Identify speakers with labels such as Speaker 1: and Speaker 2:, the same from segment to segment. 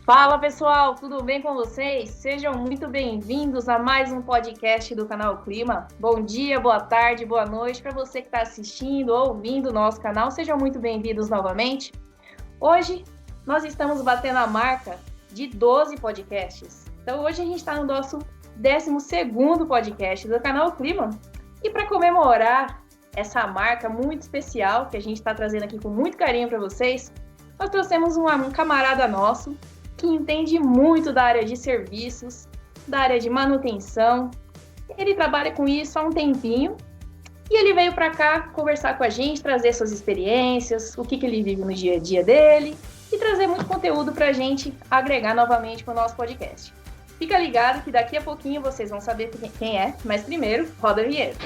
Speaker 1: Fala pessoal, tudo bem com vocês? Sejam muito bem-vindos a mais um podcast do canal Clima. Bom dia, boa tarde, boa noite para você que está assistindo ou ouvindo o nosso canal. Sejam muito bem-vindos novamente. Hoje nós estamos batendo a marca de 12 podcasts. Então hoje a gente está no nosso 12º podcast do canal Clima. E para comemorar essa marca muito especial que a gente está trazendo aqui com muito carinho para vocês, nós trouxemos um camarada nosso que entende muito da área de serviços, da área de manutenção. Ele trabalha com isso há um tempinho e ele veio para cá conversar com a gente, trazer suas experiências, o que ele vive no dia a dia dele e trazer muito conteúdo para a gente agregar novamente para o nosso podcast. Fica ligado que daqui a pouquinho vocês vão saber quem é, mas primeiro, roda a vinheta.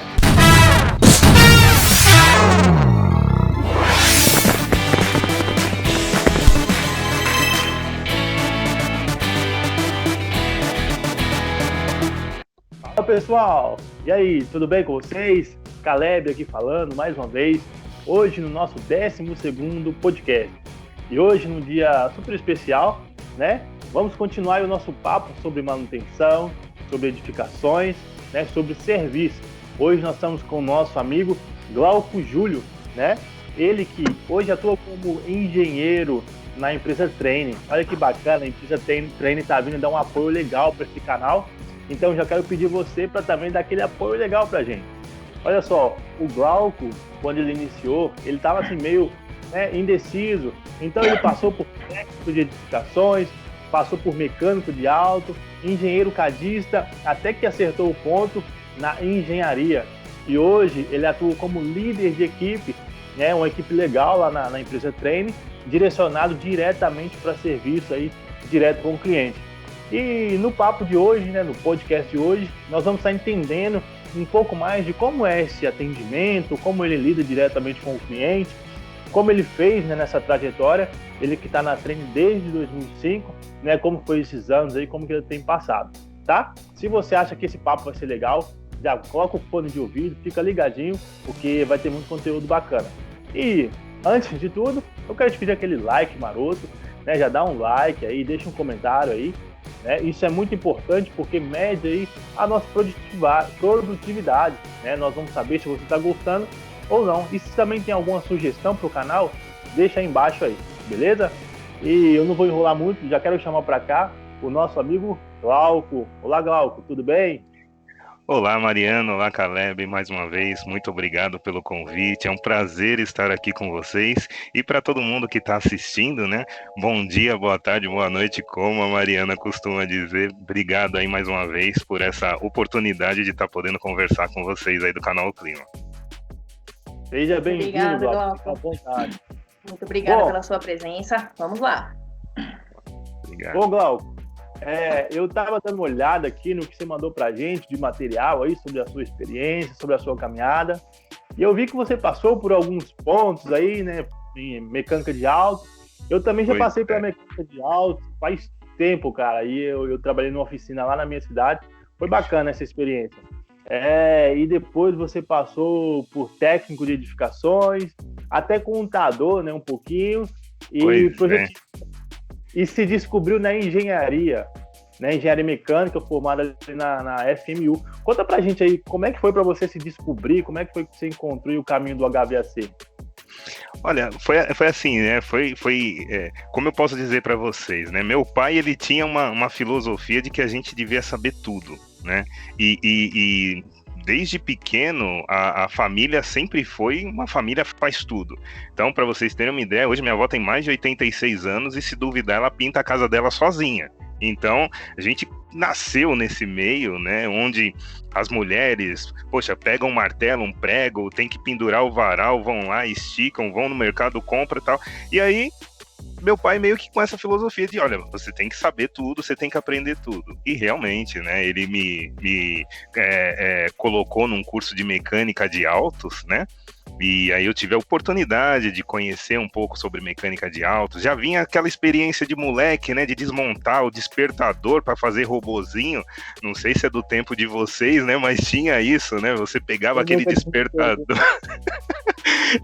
Speaker 2: Fala pessoal, e aí, tudo bem com vocês? Caleb aqui falando mais uma vez, hoje no nosso 12º podcast. E hoje num dia super especial, né? Vamos continuar o nosso papo sobre manutenção, sobre edificações, né? Sobre serviço. Hoje nós estamos com o nosso amigo Glauco Júlio, né? Ele que hoje atua como engenheiro na empresa Training. Olha que bacana, a empresa Training está vindo dar um apoio legal para esse canal. Então já quero pedir você para também dar aquele apoio legal para a gente. Olha só, o Glauco, quando ele iniciou, ele estava assim meio indeciso. Então ele passou por técnico de edificações, passou por mecânico de auto, engenheiro cadista, até que acertou o ponto na engenharia. E hoje ele atua como líder de equipe, né, uma equipe legal lá na empresa Training, direcionado diretamente para serviço aí, direto com o cliente. E no papo de hoje, né, no podcast de hoje, nós vamos estar entendendo um pouco mais de como é esse atendimento, como ele lida diretamente com o cliente, como ele fez, né, nessa trajetória, ele que está na Training desde 2005, né, como foi esses anos aí, como que ele tem passado, tá? Se você acha que esse papo vai ser legal, já coloca o fone de ouvido, fica ligadinho, porque vai ter muito conteúdo bacana. E antes de tudo, eu quero te pedir aquele like maroto, né, já dá um like aí, deixa um comentário aí. Isso é muito importante porque mede aí a nossa produtividade, né? Nós vamos saber se você está gostando ou não. E se também tem alguma sugestão para o canal, deixa aí embaixo aí, beleza? E eu não vou enrolar muito, já quero chamar para cá o nosso amigo Glauco. Olá, Glauco, tudo bem?
Speaker 3: Olá, Mariano, olá, Caleb, mais uma vez, muito obrigado pelo convite, é um prazer estar aqui com vocês e para todo mundo que está assistindo, né, bom dia, boa tarde, boa noite, como a Mariana costuma dizer, obrigado aí mais uma vez por essa oportunidade de estar podendo conversar com vocês aí do canal Clima.
Speaker 2: Seja bem-vindo, Glauco, à vontade.
Speaker 1: Muito obrigada pela sua presença, vamos lá.
Speaker 3: Obrigado.
Speaker 2: Bom, Glauco, eu estava dando uma olhada aqui no que você mandou para a gente de material aí sobre a sua experiência, sobre a sua caminhada, e eu vi que você passou por alguns pontos aí, né, em mecânica de auto. Eu também já passei pela mecânica de auto faz tempo, cara, e eu trabalhei numa oficina lá na minha cidade, foi bacana essa experiência. E depois você passou por técnico de edificações, até contador, né, um pouquinho, e se descobriu na engenharia, né, engenharia mecânica, formada na FMU. Conta pra gente aí, como é que foi para você se descobrir, como é que foi que você encontrou o caminho do HVAC?
Speaker 3: Olha, foi assim, né, como eu posso dizer para vocês, né, meu pai, ele tinha uma filosofia de que a gente devia saber tudo, né, e desde pequeno, a família sempre foi uma família faz tudo. Então, para vocês terem uma ideia, hoje minha avó tem mais de 86 anos e se duvidar, ela pinta a casa dela sozinha. Então, a gente nasceu nesse meio, né, onde as mulheres, pegam um martelo, um prego, tem que pendurar o varal, vão lá, esticam, vão no mercado, compram e tal. E aí, meu pai meio que com essa filosofia de, olha, você tem que saber tudo, você tem que aprender tudo. E realmente, né, ele me colocou num curso de mecânica de autos, né, E aí eu tive a oportunidade de conhecer um pouco sobre mecânica de autos. Já vinha aquela experiência de moleque, né, de desmontar o despertador para fazer robozinho. Não sei se é do tempo de vocês, né, mas tinha isso, né? Você pegava aquele despertador,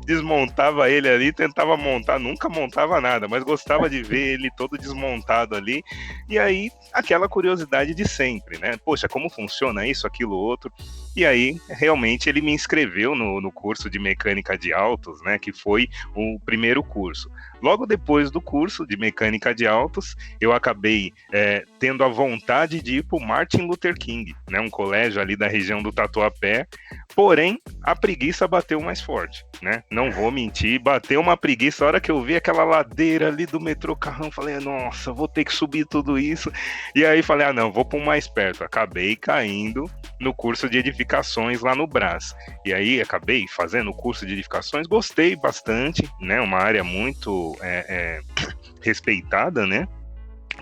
Speaker 3: desmontava ele ali, tentava montar, nunca montava nada, mas gostava de ver ele todo desmontado ali. E aí, aquela curiosidade de sempre, né? Poxa, como funciona isso, aquilo, outro. E aí, realmente, ele me inscreveu no curso de mecânica de autos, né? Que foi o primeiro curso. Logo depois do curso de mecânica de autos, eu acabei tendo a vontade de ir para o Martin Luther King, né? Um colégio ali da região do Tatuapé. Porém, a preguiça bateu mais forte, né? Não vou mentir, bateu uma preguiça. A hora que eu vi aquela ladeira ali do metrô Carrão, falei, nossa, vou ter que subir tudo isso. E aí falei, não, vou para um mais perto. Acabei caindo no curso de edificações lá no Brás. E aí acabei fazendo o curso de edificações, gostei bastante, né? Uma área muito respeitada, né?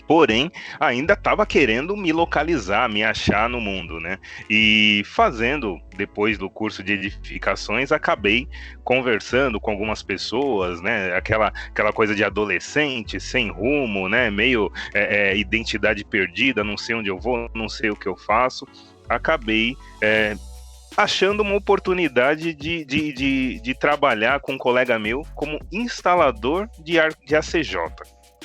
Speaker 3: Porém, ainda estava querendo me localizar, me achar no mundo, né? E fazendo, depois do curso de edificações, acabei conversando com algumas pessoas, né? Aquela coisa de adolescente, sem rumo, né? Meio identidade perdida, não sei onde eu vou, não sei o que eu faço. Acabei achando uma oportunidade de trabalhar com um colega meu como instalador de ACJ.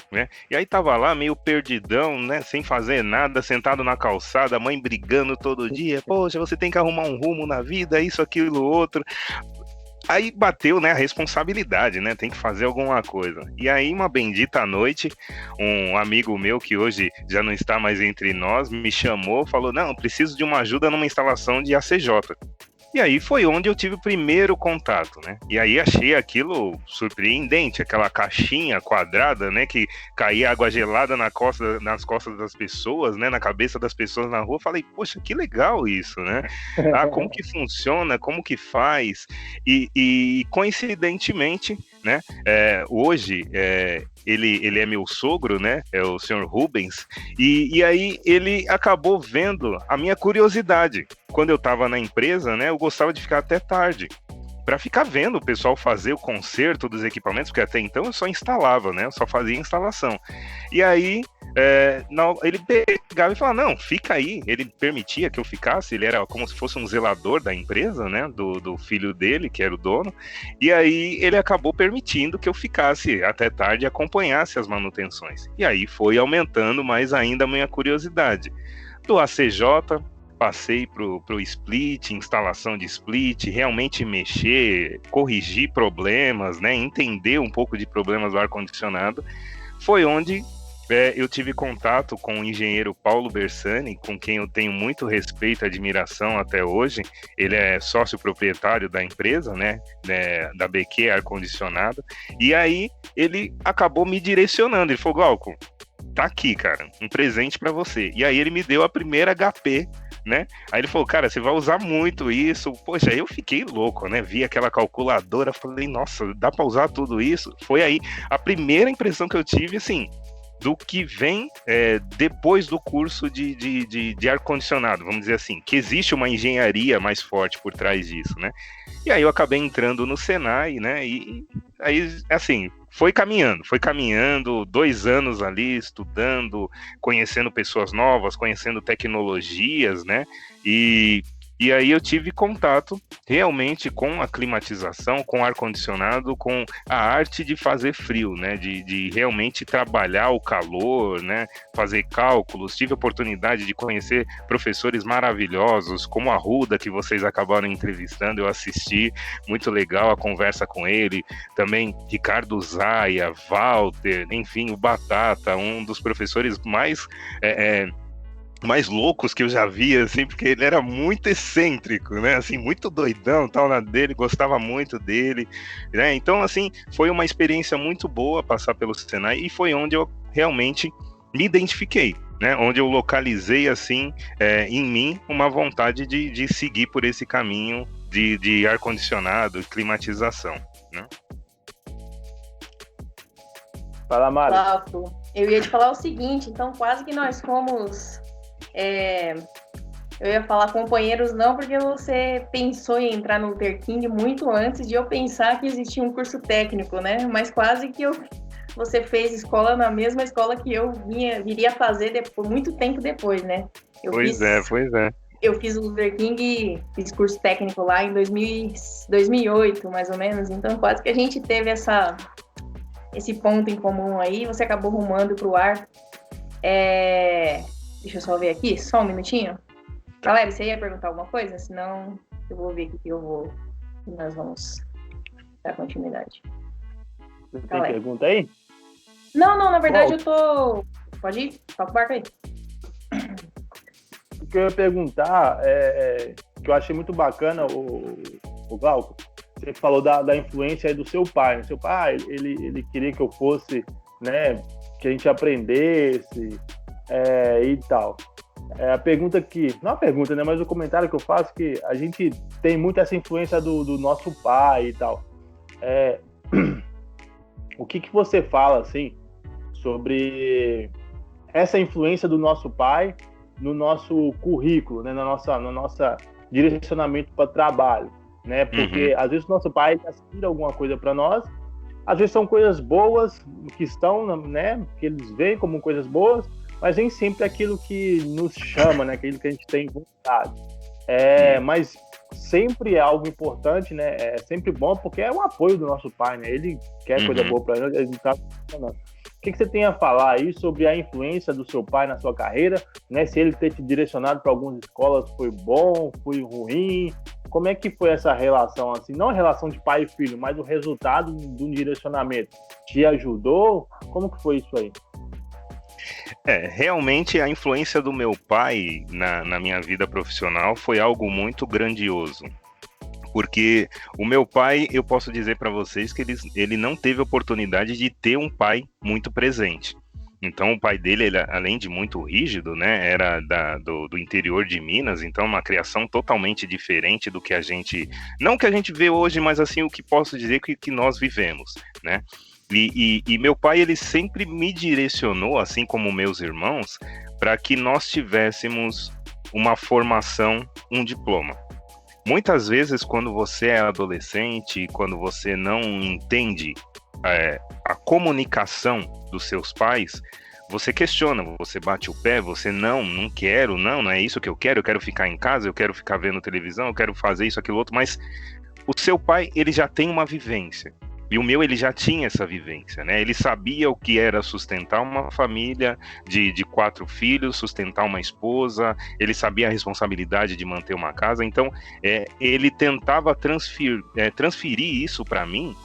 Speaker 3: Né? E aí tava lá meio perdidão, né? Sem fazer nada, sentado na calçada, a mãe brigando todo dia, poxa, você tem que arrumar um rumo na vida, isso, aquilo, outro. Aí bateu, né, a responsabilidade, né? Tem que fazer alguma coisa. E aí, uma bendita noite, um amigo meu, que hoje já não está mais entre nós, me chamou, falou, não, preciso de uma ajuda numa instalação de ACJ. E aí foi onde eu tive o primeiro contato, né? E aí achei aquilo surpreendente, aquela caixinha quadrada, né? Que caía água gelada nas costas das pessoas, né? Na cabeça das pessoas na rua. Falei, poxa, que legal isso, né? Como que funciona, como que faz? E coincidentemente, né? Hoje, ele é meu sogro, né? É o senhor Rubens. E aí ele acabou vendo a minha curiosidade. Quando eu estava na empresa, né? Eu gostava de ficar até tarde, para ficar vendo o pessoal fazer o conserto dos equipamentos, porque até então eu só instalava, né? Eu só fazia instalação. E aí, ele pegava e falava, não, fica aí. Ele permitia que eu ficasse, ele era como se fosse um zelador da empresa, né? Do filho dele, que era o dono. E aí, ele acabou permitindo que eu ficasse até tarde e acompanhasse as manutenções. E aí, foi aumentando mais ainda a minha curiosidade. Do ACJ... passei pro split, instalação de split, realmente mexer, corrigir problemas, né, entender um pouco de problemas do ar-condicionado. Foi onde eu tive contato com o engenheiro Paulo Bersani, com quem eu tenho muito respeito e admiração até hoje. Ele é sócio proprietário da empresa, né, da BQ Ar-Condicionado. E aí ele acabou me direcionando. Ele falou, Glauco, tá aqui, cara, um presente para você. E aí ele me deu a primeira HP, né? Aí ele falou, cara, você vai usar muito isso. Poxa, eu fiquei louco, né? Vi aquela calculadora, falei, nossa, dá para usar tudo isso? Foi aí a primeira impressão que eu tive, assim, do que vem depois do curso de ar-condicionado, vamos dizer assim, que existe uma engenharia mais forte por trás disso, né? E aí eu acabei entrando no Senai, né? E aí, assim, foi caminhando, 2 anos ali estudando, conhecendo pessoas novas, conhecendo tecnologias, né? E aí eu tive contato realmente com a climatização, com o ar-condicionado, com a arte de fazer frio, né? De realmente trabalhar o calor, né? Fazer cálculos. Tive a oportunidade de conhecer professores maravilhosos, como a Ruda, que vocês acabaram entrevistando, eu assisti, muito legal a conversa com ele. Também Ricardo Zaia, Walter, enfim, o Batata, um dos professores mais loucos que eu já vi, assim, porque ele era muito excêntrico, né, assim, muito doidão, tal, na dele, gostava muito dele, né, então, assim, foi uma experiência muito boa passar pelo Senai, e foi onde eu realmente me identifiquei, né, onde eu localizei, assim, em mim, uma vontade de seguir por esse caminho de ar-condicionado e climatização, né.
Speaker 2: Fala, Mari.
Speaker 1: Eu ia te falar o seguinte, então quase que nós fomos Eu ia falar companheiros não, porque você pensou em entrar no Luther King muito antes de eu pensar que existia um curso técnico, né? Mas quase que você fez escola na mesma escola que eu viria fazer muito tempo depois, né?
Speaker 3: Pois é.
Speaker 1: Eu fiz o Luther King, fiz curso técnico lá em 2008, mais ou menos. Então quase que a gente teve esse ponto em comum aí. Você acabou rumando para o ar. Deixa eu só ver aqui, só um minutinho. Caleb, você ia perguntar alguma coisa? Senão eu vou ver o que nós vamos dar continuidade.
Speaker 2: Você tem pergunta aí?
Speaker 1: Não, na verdade eu tô... Pode ir? Toca o barco aí.
Speaker 2: O que eu ia perguntar que eu achei muito bacana, o Glauco, você falou da influência aí do seu pai. Seu pai, ele queria que eu fosse, né, que a gente aprendesse e tal. A pergunta não a pergunta, né, mas o comentário que eu faço que a gente tem muito essa influência do nosso pai e tal. O que você fala, assim, sobre essa influência do nosso pai no nosso currículo, né, no nosso direcionamento para trabalho, né? Porque às vezes o nosso pai aspira alguma coisa para nós, às vezes são coisas boas que estão, né, que eles veem como coisas boas, mas nem sempre é aquilo que nos chama, né, aquilo que a gente tem vontade. Mas sempre é algo importante, né? É sempre bom porque é o apoio do nosso pai, né? Ele quer coisa boa para nós, ele está funcionando. O que você tem a falar aí sobre a influência do seu pai na sua carreira, né? Se ele ter te direcionado para algumas escolas foi bom, foi ruim? Como é que foi essa relação, assim? Não a relação de pai e filho, mas o resultado do direcionamento. Te ajudou? Como que foi isso aí?
Speaker 3: Realmente a influência do meu pai na minha vida profissional foi algo muito grandioso. Porque o meu pai, eu posso dizer para vocês que ele não teve oportunidade de ter um pai muito presente. Então o pai dele, ele, além de muito rígido, né, era do interior de Minas, então uma criação totalmente diferente do que a gente, não que a gente vê hoje, mas assim o que posso dizer que nós vivemos, né? E meu pai, ele sempre me direcionou, assim como meus irmãos, para que nós tivéssemos uma formação, um diploma. Muitas vezes, quando você é adolescente, quando você não entende a comunicação dos seus pais, você questiona, você bate o pé, você não quero, não é isso que eu quero ficar em casa, eu quero ficar vendo televisão, eu quero fazer isso, aquilo outro, mas o seu pai, ele já tem uma vivência. E o meu, ele já tinha essa vivência, né? Ele sabia o que era sustentar uma família de 4 filhos, sustentar uma esposa, ele sabia a responsabilidade de manter uma casa. Então, ele tentava transferir isso para mim,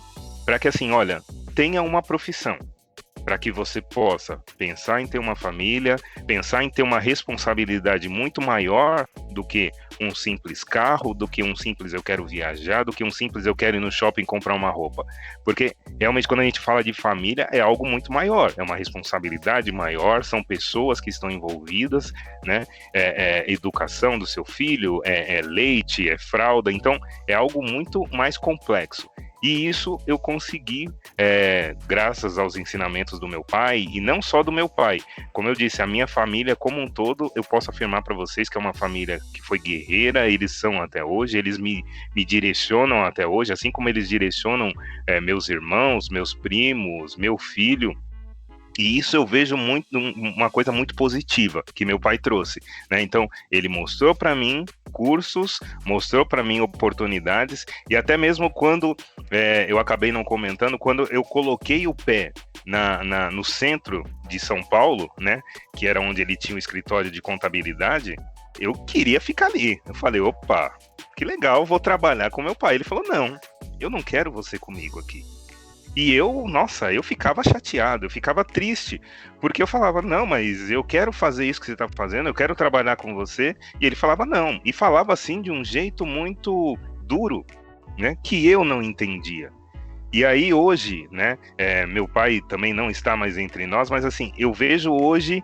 Speaker 3: para que assim, olha, tenha uma profissão, para que você possa pensar em ter uma família, pensar em ter uma responsabilidade muito maior do que um simples carro, do que um simples eu quero viajar, do que um simples eu quero ir no shopping comprar uma roupa. Porque realmente quando a gente fala de família é algo muito maior, é uma responsabilidade maior, são pessoas que estão envolvidas, né? Educação do seu filho, leite, fralda, então é algo muito mais complexo. E isso eu consegui, graças aos ensinamentos do meu pai, e não só do meu pai. Como eu disse, a minha família como um todo, eu posso afirmar para vocês que é uma família que foi guerreira, eles são até hoje, eles me direcionam até hoje, assim como eles direcionam meus irmãos, meus primos, meu filho. E isso eu vejo muito, uma coisa muito positiva que meu pai trouxe, né? Então, ele mostrou para mim cursos, mostrou para mim oportunidades, e até mesmo quando, eu acabei não comentando, quando eu coloquei o pé no centro de São Paulo, né? Que era onde ele tinha o escritório de contabilidade, eu queria ficar ali. Eu falei, opa, que legal, vou trabalhar com meu pai. Ele falou, não, eu não quero você comigo aqui. E eu ficava chateado, eu ficava triste, porque eu falava, não, mas eu quero fazer isso que você está fazendo, eu quero trabalhar com você, e ele falava não, e falava assim de um jeito muito duro, né, que eu não entendia. E aí hoje, né, meu pai também não está mais entre nós, mas assim, eu vejo hoje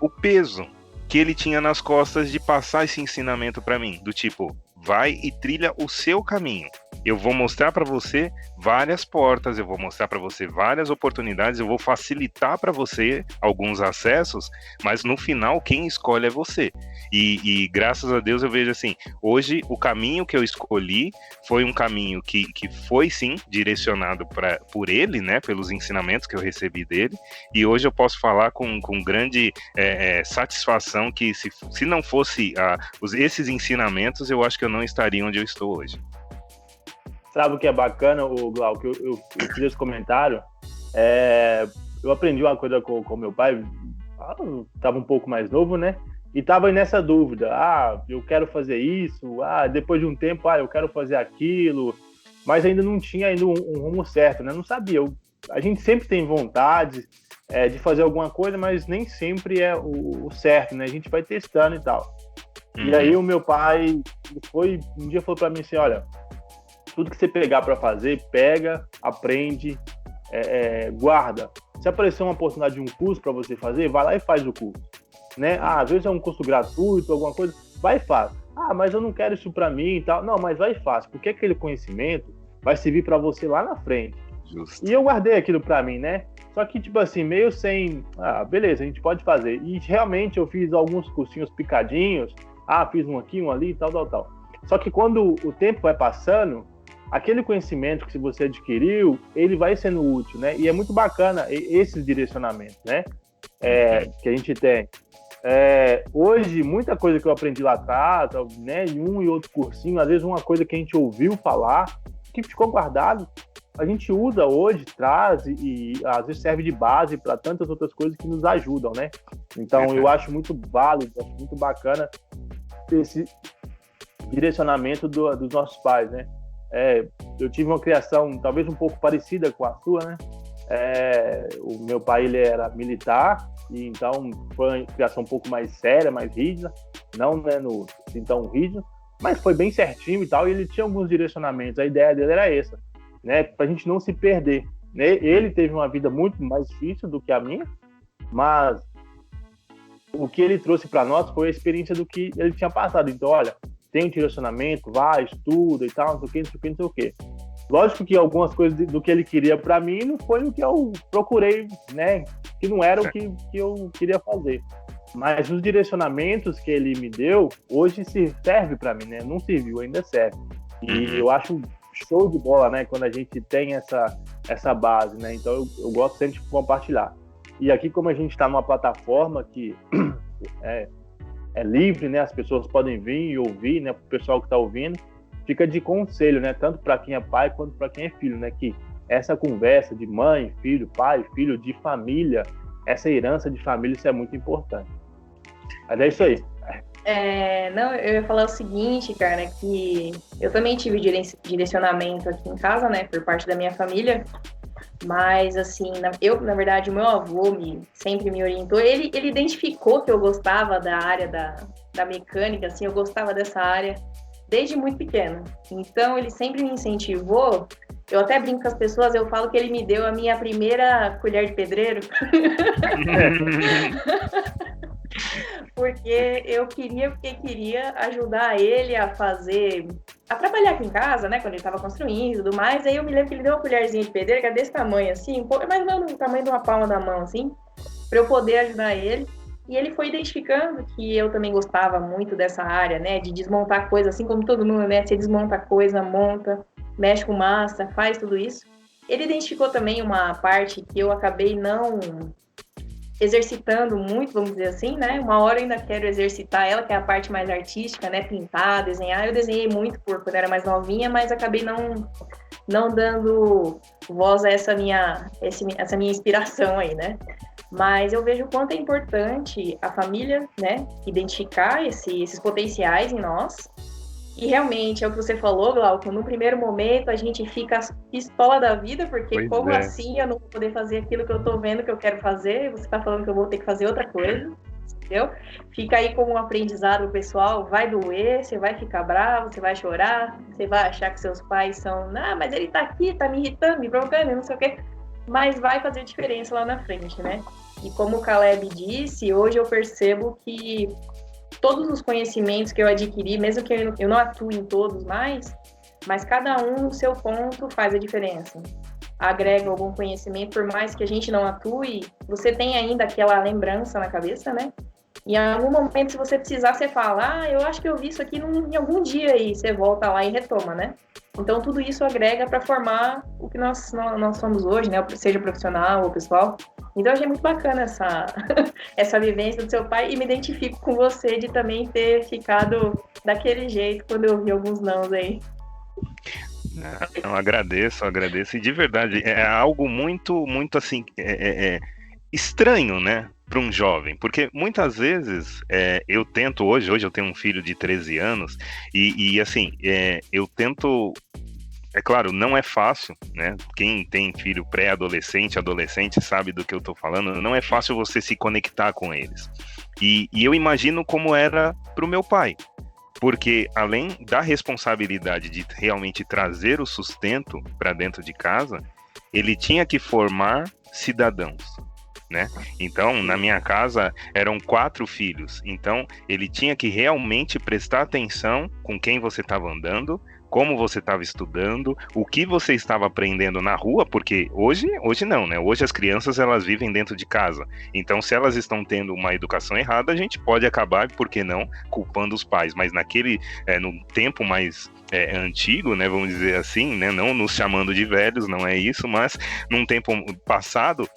Speaker 3: o peso que ele tinha nas costas de passar esse ensinamento para mim, do tipo, vai e trilha o seu caminho. Eu vou mostrar para você várias portas, eu vou mostrar para você várias oportunidades, eu vou facilitar para você alguns acessos, mas no final quem escolhe é você. E graças a Deus eu vejo assim, hoje o caminho que eu escolhi foi um caminho que foi sim direcionado por ele, né, pelos ensinamentos que eu recebi dele, e hoje eu posso falar com grande satisfação que se não fosse esses ensinamentos, eu acho que eu não estaria onde eu estou hoje.
Speaker 2: Sabe o que é bacana, Glauco? Eu fiz esse comentário. Eu aprendi uma coisa com meu pai, estava um pouco mais novo, né? E estava nessa dúvida. Eu quero fazer isso. Depois de um tempo, eu quero fazer aquilo. Mas ainda não tinha ainda um rumo certo, né? Não sabia. A gente sempre tem vontade de fazer alguma coisa, mas nem sempre é o certo, né? A gente vai testando e tal. E aí o meu pai um dia falou para mim assim, olha, tudo que você pegar para fazer, pega, aprende, guarda. Se aparecer uma oportunidade de um curso para você fazer, vai lá e faz o curso. Né? Às vezes é um curso gratuito, alguma coisa, vai e faz. Mas eu não quero isso para mim e tal. Não, mas vai e faz, porque aquele conhecimento vai servir para você lá na frente. Justo. E eu guardei aquilo para mim, né? Só que, tipo assim, meio sem... beleza, a gente pode fazer. E realmente eu fiz alguns cursinhos picadinhos. Fiz um aqui, um ali e tal. Só que quando o tempo vai passando, aquele conhecimento que você adquiriu, ele vai sendo útil, né? E é muito bacana esses direcionamentos, né? Que a gente tem. Hoje, muita coisa que eu aprendi lá atrás, né? Em um e outro cursinho, às vezes uma coisa que a gente ouviu falar, que ficou guardado, a gente usa hoje, traz e às vezes serve de base para tantas outras coisas que nos ajudam, né? Então, eu acho muito válido, acho muito bacana esse direcionamento dos nossos pais, né? Eu tive uma criação talvez um pouco parecida com a sua, né? O meu pai, ele era militar, e então foi uma criação um pouco mais séria, mais rígida, não, né, tão rígido, mas foi bem certinho e tal, e ele tinha alguns direcionamentos. A ideia dele era essa, né? Pra gente não se perder, né? Ele teve uma vida muito mais difícil do que a minha, mas o que ele trouxe para nós foi a experiência do que ele tinha passado. Então, olha, tem um direcionamento, vai, estuda e tal, não sei o quê. Lógico que algumas coisas do que ele queria para mim não foi o que eu procurei, né? Que não era o que eu queria fazer. Mas os direcionamentos que ele me deu, hoje serve para mim, né? Não serviu, ainda serve. E eu acho show de bola, né? Quando a gente tem essa base, né? Então eu gosto sempre de compartilhar. E aqui, como a gente está numa plataforma que é livre, né? As pessoas podem vir e ouvir, né? Para o pessoal que está ouvindo, fica de conselho, né? Tanto para quem é pai quanto para quem é filho, né? Que essa conversa de mãe, filho, pai, filho, de família, essa herança de família, isso é muito importante. Mas é isso aí.
Speaker 1: Não, eu ia falar o seguinte, cara, que eu também tive direcionamento aqui em casa, né? Por parte da minha família. Mas, assim, na verdade, o meu avô sempre me orientou. Ele identificou que eu gostava da área da mecânica, assim, eu gostava dessa área desde muito pequena. Então, ele sempre me incentivou. Eu até brinco com as pessoas, eu falo que ele me deu a minha primeira colher de pedreiro. Porque eu queria ajudar ele a trabalhar aqui em casa, né, quando ele estava construindo e tudo mais. Aí eu me lembro que ele deu uma colherzinha de pedreiro, que é desse tamanho, assim, mais ou menos do tamanho de uma palma da mão, assim, para eu poder ajudar ele. E ele foi identificando que eu também gostava muito dessa área, né, de desmontar coisas, assim como todo mundo, né, você desmonta coisa, monta, mexe com massa, faz tudo isso. Ele identificou também uma parte que eu acabei não exercitando muito, vamos dizer assim, né? Uma hora eu ainda quero exercitar ela, que é a parte mais artística, né? Pintar, desenhar. Eu desenhei muito quando eu era mais novinha, mas acabei não dando voz a essa minha inspiração aí, né? Mas eu vejo o quanto é importante a família, né? Identificar esses potenciais em nós. E realmente, é o que você falou, Glauco, no primeiro momento a gente fica pistola da vida, porque assim eu não vou poder fazer aquilo que eu tô vendo que eu quero fazer, você tá falando que eu vou ter que fazer outra coisa, entendeu? Fica aí como um aprendizado pessoal, vai doer, você vai ficar bravo, você vai chorar, você vai achar que seus pais são, mas ele tá aqui, tá me irritando, me provocando, não sei o quê, mas vai fazer diferença lá na frente, né? E como o Caleb disse, hoje eu percebo que todos os conhecimentos que eu adquiri, mesmo que eu não atue em todos mais, mas cada um no seu ponto faz a diferença. Agrega algum conhecimento, por mais que a gente não atue, você tem ainda aquela lembrança na cabeça, né? E em algum momento, se você precisar, você fala, eu acho que eu vi isso aqui em algum dia, e você volta lá e retoma, né? Então, tudo isso agrega para formar o que nós somos hoje, né? Seja profissional ou pessoal. Então, eu achei muito bacana essa vivência do seu pai e me identifico com você de também ter ficado daquele jeito quando eu vi alguns nãos aí.
Speaker 3: Não, agradeço. E de verdade, é algo muito, muito assim, estranho, né? Para um jovem, porque muitas vezes eu tento hoje eu tenho um filho de 13 anos e assim, eu tento, é claro, não é fácil, né? Quem tem filho pré-adolescente, adolescente sabe do que eu tô falando, não é fácil você se conectar com eles. E eu imagino como era para o meu pai, porque além da responsabilidade de realmente trazer o sustento para dentro de casa, ele tinha que formar cidadãos. Né? Então, na minha casa eram 4 filhos, então ele tinha que realmente prestar atenção com quem você estava andando, como você estava estudando, o que você estava aprendendo na rua, porque hoje não, né? Hoje as crianças elas vivem dentro de casa, então se elas estão tendo uma educação errada, a gente pode acabar, por que não, culpando os pais, mas no tempo mais antigo, né, vamos dizer assim, né, não nos chamando de velhos, não é isso, mas num tempo passado,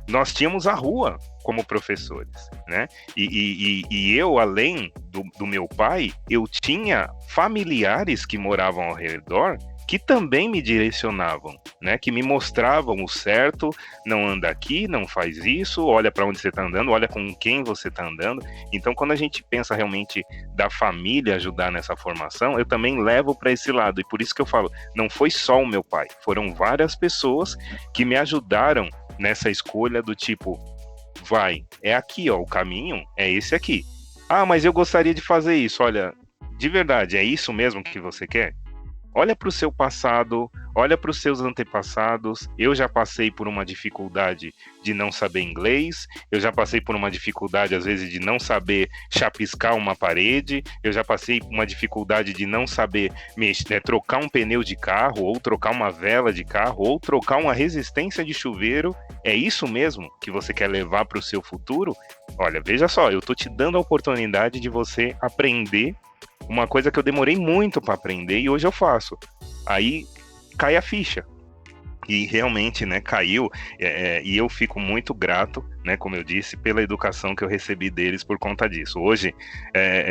Speaker 3: nós tínhamos a rua como professores, né? E eu, além do meu pai, eu tinha familiares que moravam ao redor que também me direcionavam, né? Que me mostravam o certo, não anda aqui, não faz isso, olha para onde você está andando, olha com quem você está andando. Então, quando a gente pensa realmente da família ajudar nessa formação, eu também levo para esse lado. E por isso que eu falo, não foi só o meu pai, foram várias pessoas que me ajudaram nessa escolha do tipo, é aqui, ó, o caminho é esse aqui. Ah, mas eu gostaria de fazer isso. Olha, de verdade, é isso mesmo que você quer? Olha para o seu passado, olha para os seus antepassados. Eu já passei por uma dificuldade de não saber inglês, eu já passei por uma dificuldade, às vezes, de não saber chapiscar uma parede, eu já passei por uma dificuldade de não saber trocar um pneu de carro, ou trocar uma vela de carro, ou trocar uma resistência de chuveiro. É isso mesmo que você quer levar para o seu futuro? Olha, veja só, eu estou te dando a oportunidade de você aprender uma coisa que eu demorei muito para aprender e hoje eu faço. Aí cai a ficha. E realmente, né, caiu, e eu fico muito grato, né, como eu disse, pela educação que eu recebi deles por conta disso. Hoje,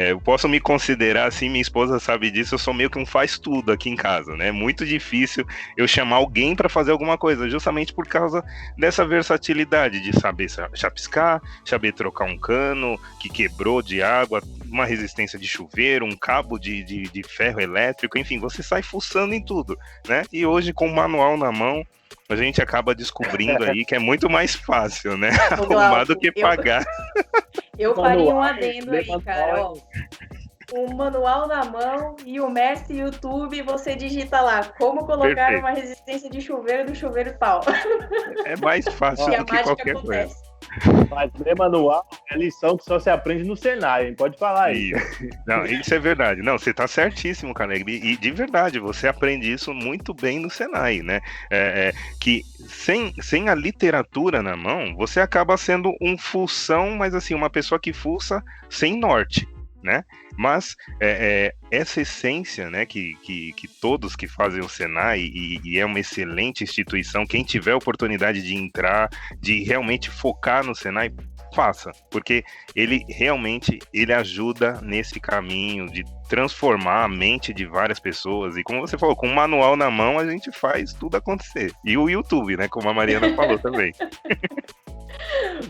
Speaker 3: eu posso me considerar, assim, minha esposa sabe disso, eu sou meio que um faz-tudo aqui em casa, né, é muito difícil eu chamar alguém para fazer alguma coisa, justamente por causa dessa versatilidade de saber chapiscar, saber trocar um cano que quebrou de água, uma resistência de chuveiro, um cabo de ferro elétrico, enfim, você sai fuçando em tudo, né, e hoje com o manual na mão, a gente acaba descobrindo aí que é muito mais fácil, né? Arrumar do que pagar.
Speaker 1: Eu faria um adendo aí, cara. Ó, o manual na mão e o mestre YouTube, você digita lá como colocar Perfeito. Uma resistência de chuveiro do chuveiro tal.
Speaker 3: É mais fácil do que qualquer coisa.
Speaker 2: Mas ler manual é lição que só se aprende no Senai, hein? Pode falar aí.
Speaker 3: Não, isso é verdade. Não, você tá certíssimo, Caleb. E de verdade, você aprende isso muito bem no Senai, né? Que sem a literatura na mão, você acaba sendo um fução, mas assim, uma pessoa que fuça sem norte, né? Mas essa essência, né, que todos que fazem o Senai, e é uma excelente instituição, quem tiver a oportunidade de entrar, de realmente focar no Senai, faça, porque ele realmente ajuda nesse caminho de transformar a mente de várias pessoas, e como você falou, com um manual na mão a gente faz tudo acontecer, e o YouTube, né, como a Mariana falou também.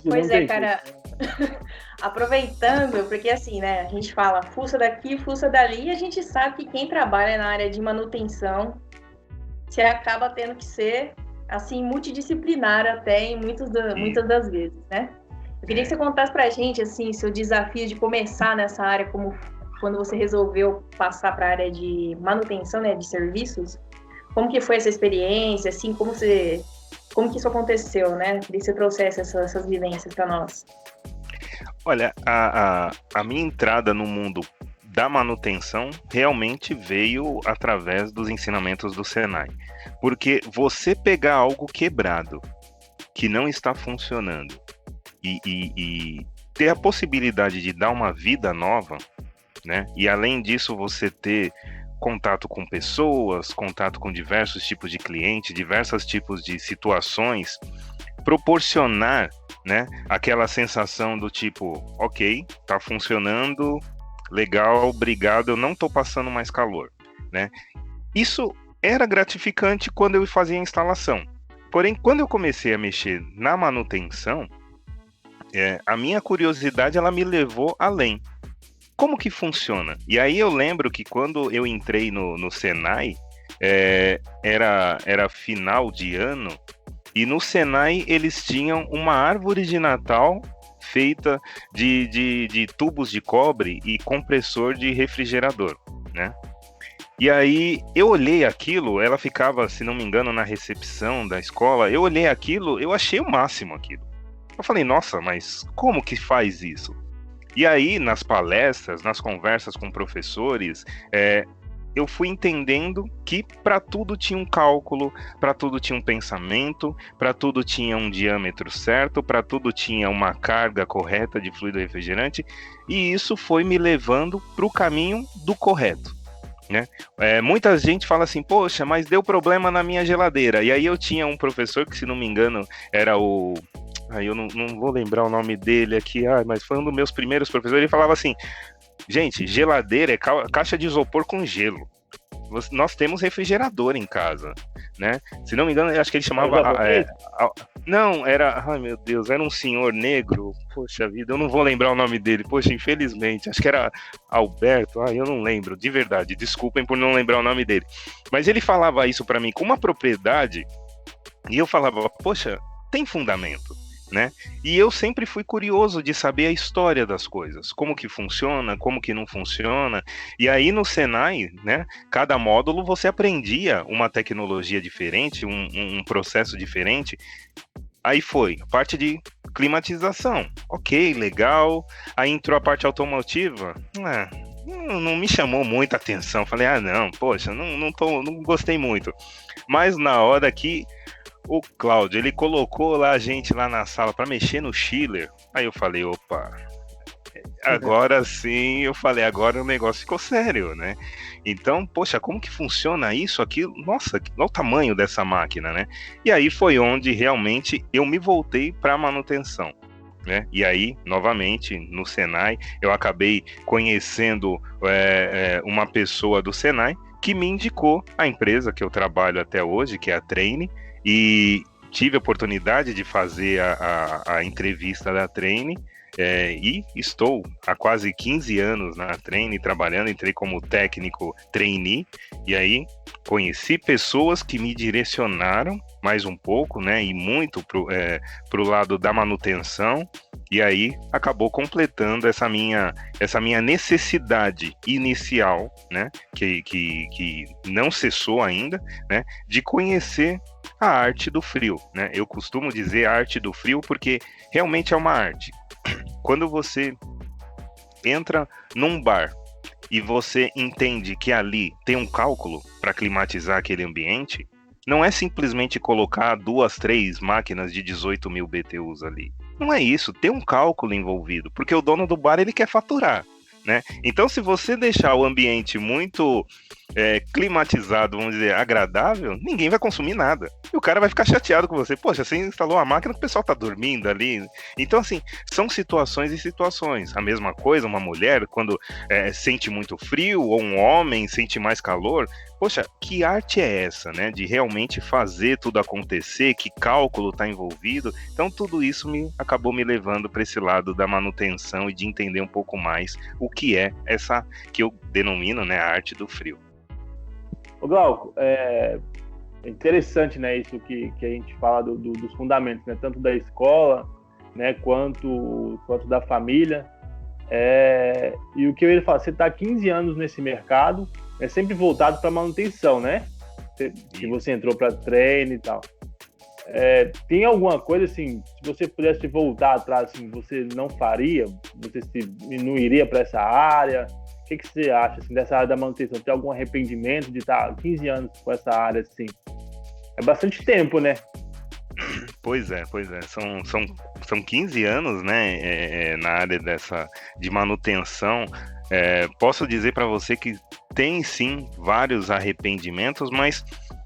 Speaker 1: Pois é, cara, aproveitando, porque assim, né, a gente fala fuça daqui, fuça dali, e a gente sabe que quem trabalha na área de manutenção, você acaba tendo que ser, assim, multidisciplinar até em muitas das vezes, né? Eu queria que você contasse pra gente, assim, seu desafio de começar nessa área, como quando você resolveu passar para a área de manutenção, né, de serviços, como que foi essa experiência, assim, como que isso aconteceu, né? Queria que você trouxesse essas vivências para nós.
Speaker 3: Olha, a minha entrada no mundo da manutenção realmente veio através dos ensinamentos do Senai. Porque você pegar algo quebrado, que não está funcionando, e ter a possibilidade de dar uma vida nova, né? E além disso, você ter contato com pessoas, contato com diversos tipos de clientes, diversos tipos de situações, proporcionar, né, aquela sensação do tipo, ok, tá funcionando, legal, obrigado, eu não tô passando mais calor, né? Isso era gratificante quando eu fazia a instalação. Porém, quando eu comecei a mexer na manutenção, a minha curiosidade, ela me levou além. Como que funciona? E aí eu lembro que quando eu entrei no Senai, era final de ano, e no Senai eles tinham uma árvore de Natal feita de tubos de cobre e compressor de refrigerador, né? E aí eu olhei aquilo, ela ficava, se não me engano, na recepção da escola, eu olhei aquilo, eu achei o máximo aquilo. Eu falei, nossa, mas como que faz isso? E aí, nas palestras, nas conversas com professores, eu fui entendendo que para tudo tinha um cálculo, para tudo tinha um pensamento, para tudo tinha um diâmetro certo, para tudo tinha uma carga correta de fluido refrigerante, e isso foi me levando para o caminho do correto, né? Muita gente fala assim, poxa, mas deu problema na minha geladeira. E aí eu tinha um professor que, se não me engano, era o... Aí eu não vou lembrar o nome dele aqui, mas foi um dos meus primeiros professores. Ele falava assim, gente, geladeira é caixa de isopor com gelo. Nós temos refrigerador em casa, né? Se não me engano, acho que ele chamava... não, era... Ai, meu Deus, era um senhor negro. Poxa vida, eu não vou lembrar o nome dele. Poxa, infelizmente. Acho que era Alberto. Eu não lembro, de verdade. Desculpem por não lembrar o nome dele. Mas ele falava isso para mim com uma propriedade, e eu falava, poxa, tem fundamento, né? E eu sempre fui curioso de saber a história das coisas, como que funciona, como que não funciona. E aí no Senai, né, cada módulo você aprendia uma tecnologia diferente, um processo diferente. Aí foi a parte de climatização, ok, legal. Aí entrou a parte automotiva, não me chamou muita atenção. Falei, não, poxa, não gostei muito. Mas na hora que o Cláudio, ele colocou lá a gente lá na sala para mexer no chiller. Aí eu falei, opa, agora sim, agora o negócio ficou sério, né? Então, poxa, como que funciona isso, aquilo? Nossa, olha o tamanho dessa máquina, né? E aí foi onde realmente eu me voltei para a manutenção, né? E aí, novamente, no Senai, eu acabei conhecendo uma pessoa do Senai que me indicou a empresa que eu trabalho até hoje, que é a Treine, e tive a oportunidade de fazer a entrevista da Treine, e estou há quase 15 anos na Treine trabalhando. Entrei como técnico trainee, e aí conheci pessoas que me direcionaram mais um pouco, né, e muito pro lado da manutenção, e aí acabou completando essa minha necessidade inicial, né, que não cessou ainda, né, de conhecer a arte do frio, né? Eu costumo dizer a arte do frio porque realmente é uma arte. Quando você entra num bar e você entende que ali tem um cálculo para climatizar aquele ambiente, não é simplesmente colocar 2, 3 máquinas de 18.000 BTUs ali. Não é isso, tem um cálculo envolvido, porque o dono do bar ele quer faturar, né? Então, se você deixar o ambiente muito climatizado, vamos dizer, agradável, ninguém vai consumir nada. E o cara vai ficar chateado com você. Poxa, você instalou uma máquina que o pessoal tá dormindo ali. Então, assim, são situações e situações. A mesma coisa, uma mulher, quando sente muito frio, ou um homem sente mais calor. Poxa, que arte é essa, né? De realmente fazer tudo acontecer, que cálculo está envolvido. Então, tudo isso acabou me levando para esse lado da manutenção e de entender um pouco mais o que é essa, que eu denomino, né, a arte do frio.
Speaker 2: Ô Glauco, é interessante, né, isso que a gente fala dos fundamentos, né, tanto da escola, né, quanto da família. E o que eu ia falar, você está há 15 anos nesse mercado, é sempre voltado para manutenção, né? Que você entrou para treino e tal. Tem alguma coisa assim, se você pudesse voltar atrás, assim, você não faria? Você não iria para essa área? que você acha assim, dessa área da manutenção? Tem algum arrependimento de estar 15 anos com essa área assim? É bastante tempo, né?
Speaker 3: Pois é. São 15 anos, né, na área de manutenção. Posso dizer para você que tem sim vários arrependimentos, mas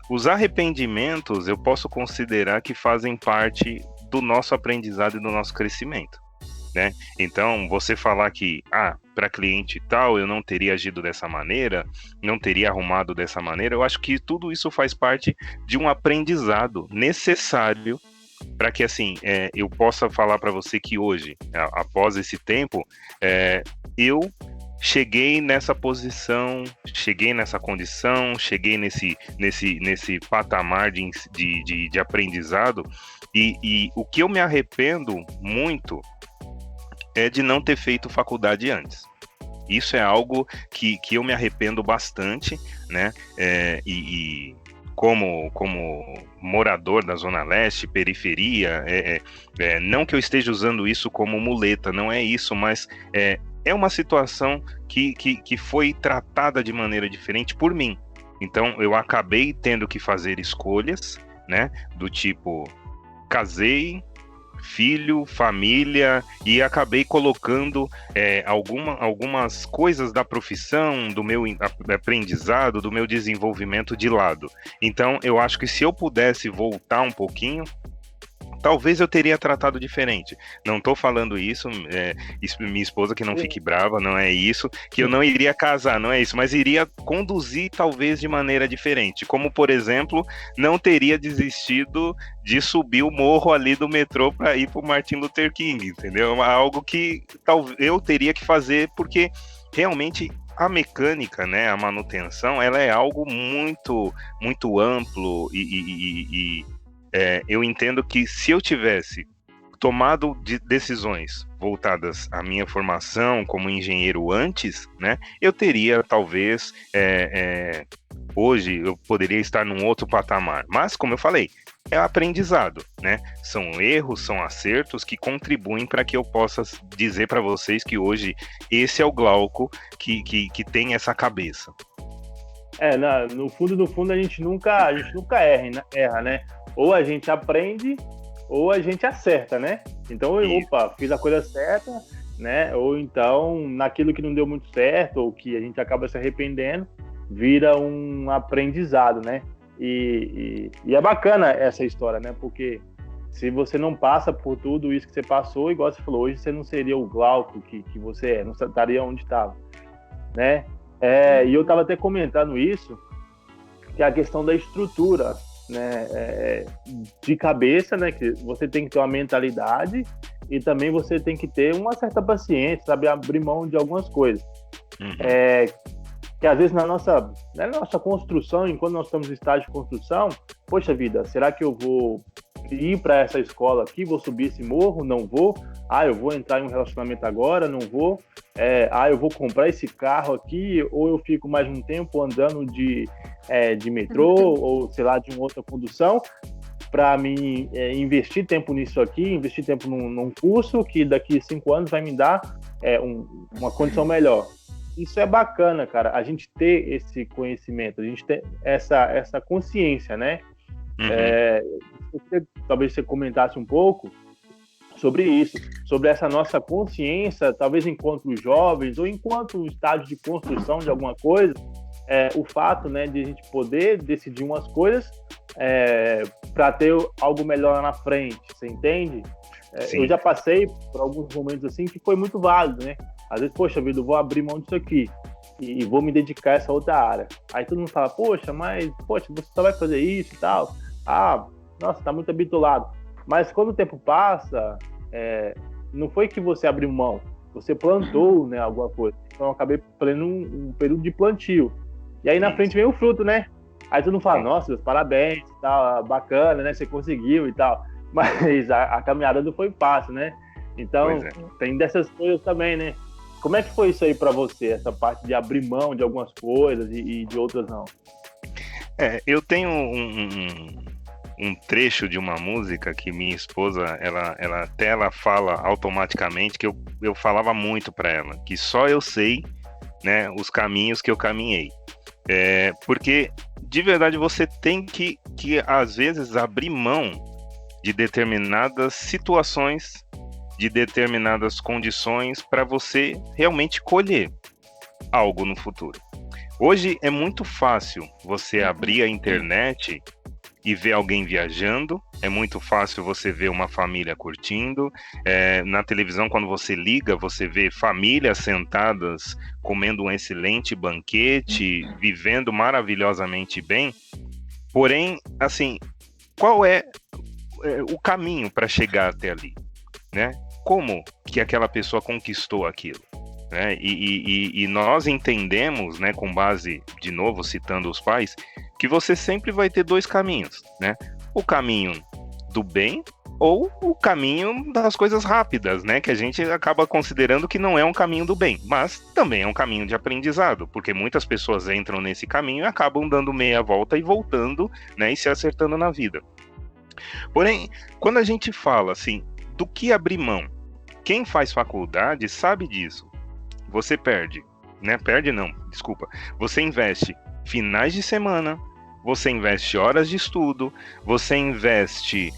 Speaker 3: os arrependimentos eu posso considerar que fazem parte do nosso aprendizado e do nosso crescimento, né? Então, você falar que, para cliente tal, eu não teria agido dessa maneira, não teria arrumado dessa maneira, eu acho que tudo isso faz parte de um aprendizado necessário para que, assim, eu possa falar para você que hoje, após esse tempo, eu cheguei nessa posição, cheguei nessa condição, cheguei nesse patamar de aprendizado, e o que eu me arrependo muito é de não ter feito faculdade antes. Isso é algo que eu me arrependo bastante, né? Como morador da Zona Leste, periferia, não que eu esteja usando isso como muleta, não é isso, mas é uma situação que foi tratada de maneira diferente por mim. Então, eu acabei tendo que fazer escolhas, né? Do tipo, casei, filho, família, e acabei colocando algumas coisas da profissão, do meu aprendizado, do meu desenvolvimento de lado. Então, eu acho que se eu pudesse voltar um pouquinho, talvez eu teria tratado diferente. Não estou falando isso, minha esposa que não fique brava, não é isso, que eu não iria casar, não é isso, mas iria conduzir talvez de maneira diferente. Como, por exemplo, não teria desistido de subir o morro ali do metrô para ir para o Martin Luther King, entendeu? Algo que eu teria que fazer, porque realmente a mecânica, né, a manutenção, ela é algo muito, muito amplo e eu entendo que se eu tivesse tomado decisões voltadas à minha formação como engenheiro antes, né, eu teria talvez, hoje eu poderia estar num outro patamar, mas como eu falei, é aprendizado, né, são erros, são acertos que contribuem para que eu possa dizer para vocês que hoje esse é o Glauco que tem essa cabeça.
Speaker 2: No fundo a gente nunca erra, né? Ou a gente aprende, ou a gente acerta, né? Então, fiz a coisa certa, né? Ou então, naquilo que não deu muito certo, ou que a gente acaba se arrependendo, vira um aprendizado, né? E é bacana essa história, né? Porque se você não passa por tudo isso que você passou, igual você falou, hoje você não seria o Glauco que você é, não estaria onde estava, né? E eu estava até comentando isso, que é a questão da estrutura, né, de cabeça, né, que você tem que ter uma mentalidade e também você tem que ter uma certa paciência, sabe, abrir mão de algumas coisas. Que às vezes na nossa construção, enquanto nós estamos em estágio de construção, poxa vida, será que eu vou ir para essa escola aqui, vou subir esse morro? Não vou. Eu vou entrar em um relacionamento agora? Não vou. Eu vou comprar esse carro aqui, ou eu fico mais um tempo andando de metrô, ou sei lá, de uma outra condução, para mim investir tempo nisso aqui, investir tempo num curso que daqui a 5 anos vai me dar uma condição melhor. Isso é bacana, cara, a gente ter esse conhecimento, a gente ter essa consciência, né? Talvez você comentasse um pouco sobre isso, sobre essa nossa consciência, talvez enquanto jovens ou enquanto estágio de construção de alguma coisa, o fato, né, de a gente poder decidir umas coisas para ter algo melhor lá na frente, você entende? Eu já passei por alguns momentos assim que foi muito válido, né? Às vezes, poxa vida, eu vou abrir mão disso aqui e vou me dedicar a essa outra área. Aí todo mundo fala, poxa, você só vai fazer isso e tal. Nossa, tá muito habituado. Mas quando o tempo passa, não foi que você abriu mão, você plantou, né, alguma coisa. Então eu acabei fazendo um período de plantio. E aí na frente vem o fruto, né? Aí todo mundo fala, nossa, Deus, parabéns, tal, bacana, né? Você conseguiu e tal. Mas a caminhada não foi fácil, né? Então tem dessas coisas também, né? Como é que foi isso aí pra você, essa parte de abrir mão de algumas coisas e de outras não?
Speaker 3: Eu tenho um trecho de uma música que minha esposa, ela fala automaticamente, que eu falava muito para ela, que só eu sei né, os caminhos que eu caminhei. Porque, de verdade, você tem que, às vezes, abrir mão de determinadas situações, de determinadas condições, para você realmente colher algo no futuro. Hoje é muito fácil você abrir a internet e ver alguém viajando, é muito fácil você ver uma família curtindo, na televisão, quando você liga, você vê famílias sentadas comendo um excelente banquete, vivendo maravilhosamente bem. Porém, assim, qual é o caminho para chegar até ali, né? Como que aquela pessoa conquistou aquilo? Né? E nós entendemos, né, com base, de novo, citando os pais, que você sempre vai ter dois caminhos, né? O caminho do bem ou o caminho das coisas rápidas, né? Que a gente acaba considerando que não é um caminho do bem, mas também é um caminho de aprendizado, porque muitas pessoas entram nesse caminho e acabam dando meia volta e voltando, né, e se acertando na vida. Porém, quando a gente fala, assim, do que abrir mão, quem faz faculdade sabe disso. Você perde, né? Perde não, desculpa. Você investe finais de semana, você investe horas de estudo, você investe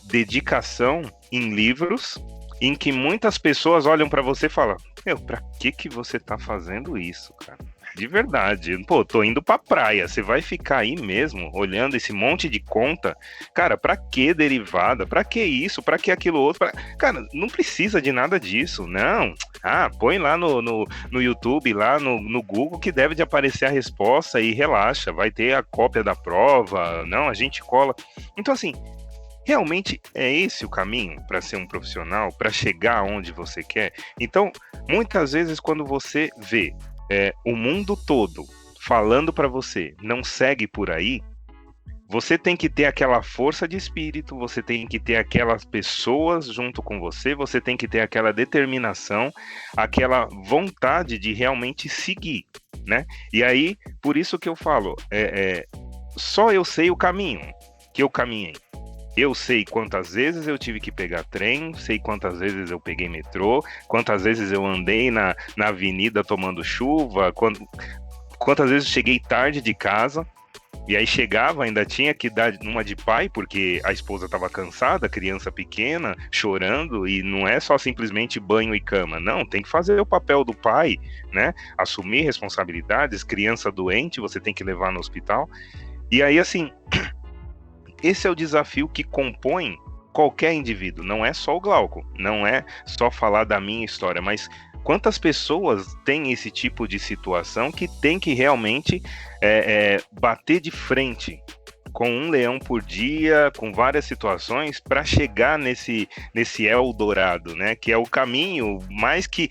Speaker 3: dedicação em livros, em que muitas pessoas olham para você e falam: meu, pra que você tá fazendo isso, cara? De verdade, pô, tô indo pra praia, você vai ficar aí mesmo, olhando esse monte de conta? Cara, pra que derivada? Pra que isso? Pra que aquilo outro? Cara, não precisa de nada disso, não. Põe lá no YouTube, lá no Google, que deve de aparecer a resposta e relaxa, vai ter a cópia da prova, não, a gente cola. Então, assim, realmente é esse o caminho para ser um profissional, para chegar onde você quer? Então, muitas vezes, quando você vê o mundo todo falando para você, não segue por aí, você tem que ter aquela força de espírito, você tem que ter aquelas pessoas junto com você, você tem que ter aquela determinação, aquela vontade de realmente seguir, né? E aí, por isso que eu falo, só eu sei o caminho que eu caminhei. Eu sei quantas vezes eu tive que pegar trem, sei quantas vezes eu peguei metrô, quantas vezes eu andei na avenida tomando chuva, quantas vezes cheguei tarde de casa, e aí chegava, ainda tinha que dar uma de pai, porque a esposa estava cansada, criança pequena, chorando, e não é só simplesmente banho e cama, não, tem que fazer o papel do pai, né? Assumir responsabilidades, criança doente, você tem que levar no hospital. E aí, assim, esse é o desafio que compõe qualquer indivíduo, não é só o Glauco, não é só falar da minha história, mas quantas pessoas têm esse tipo de situação que tem que realmente bater de frente com um leão por dia, com várias situações, para chegar nesse Eldorado, né? Que é o caminho mais que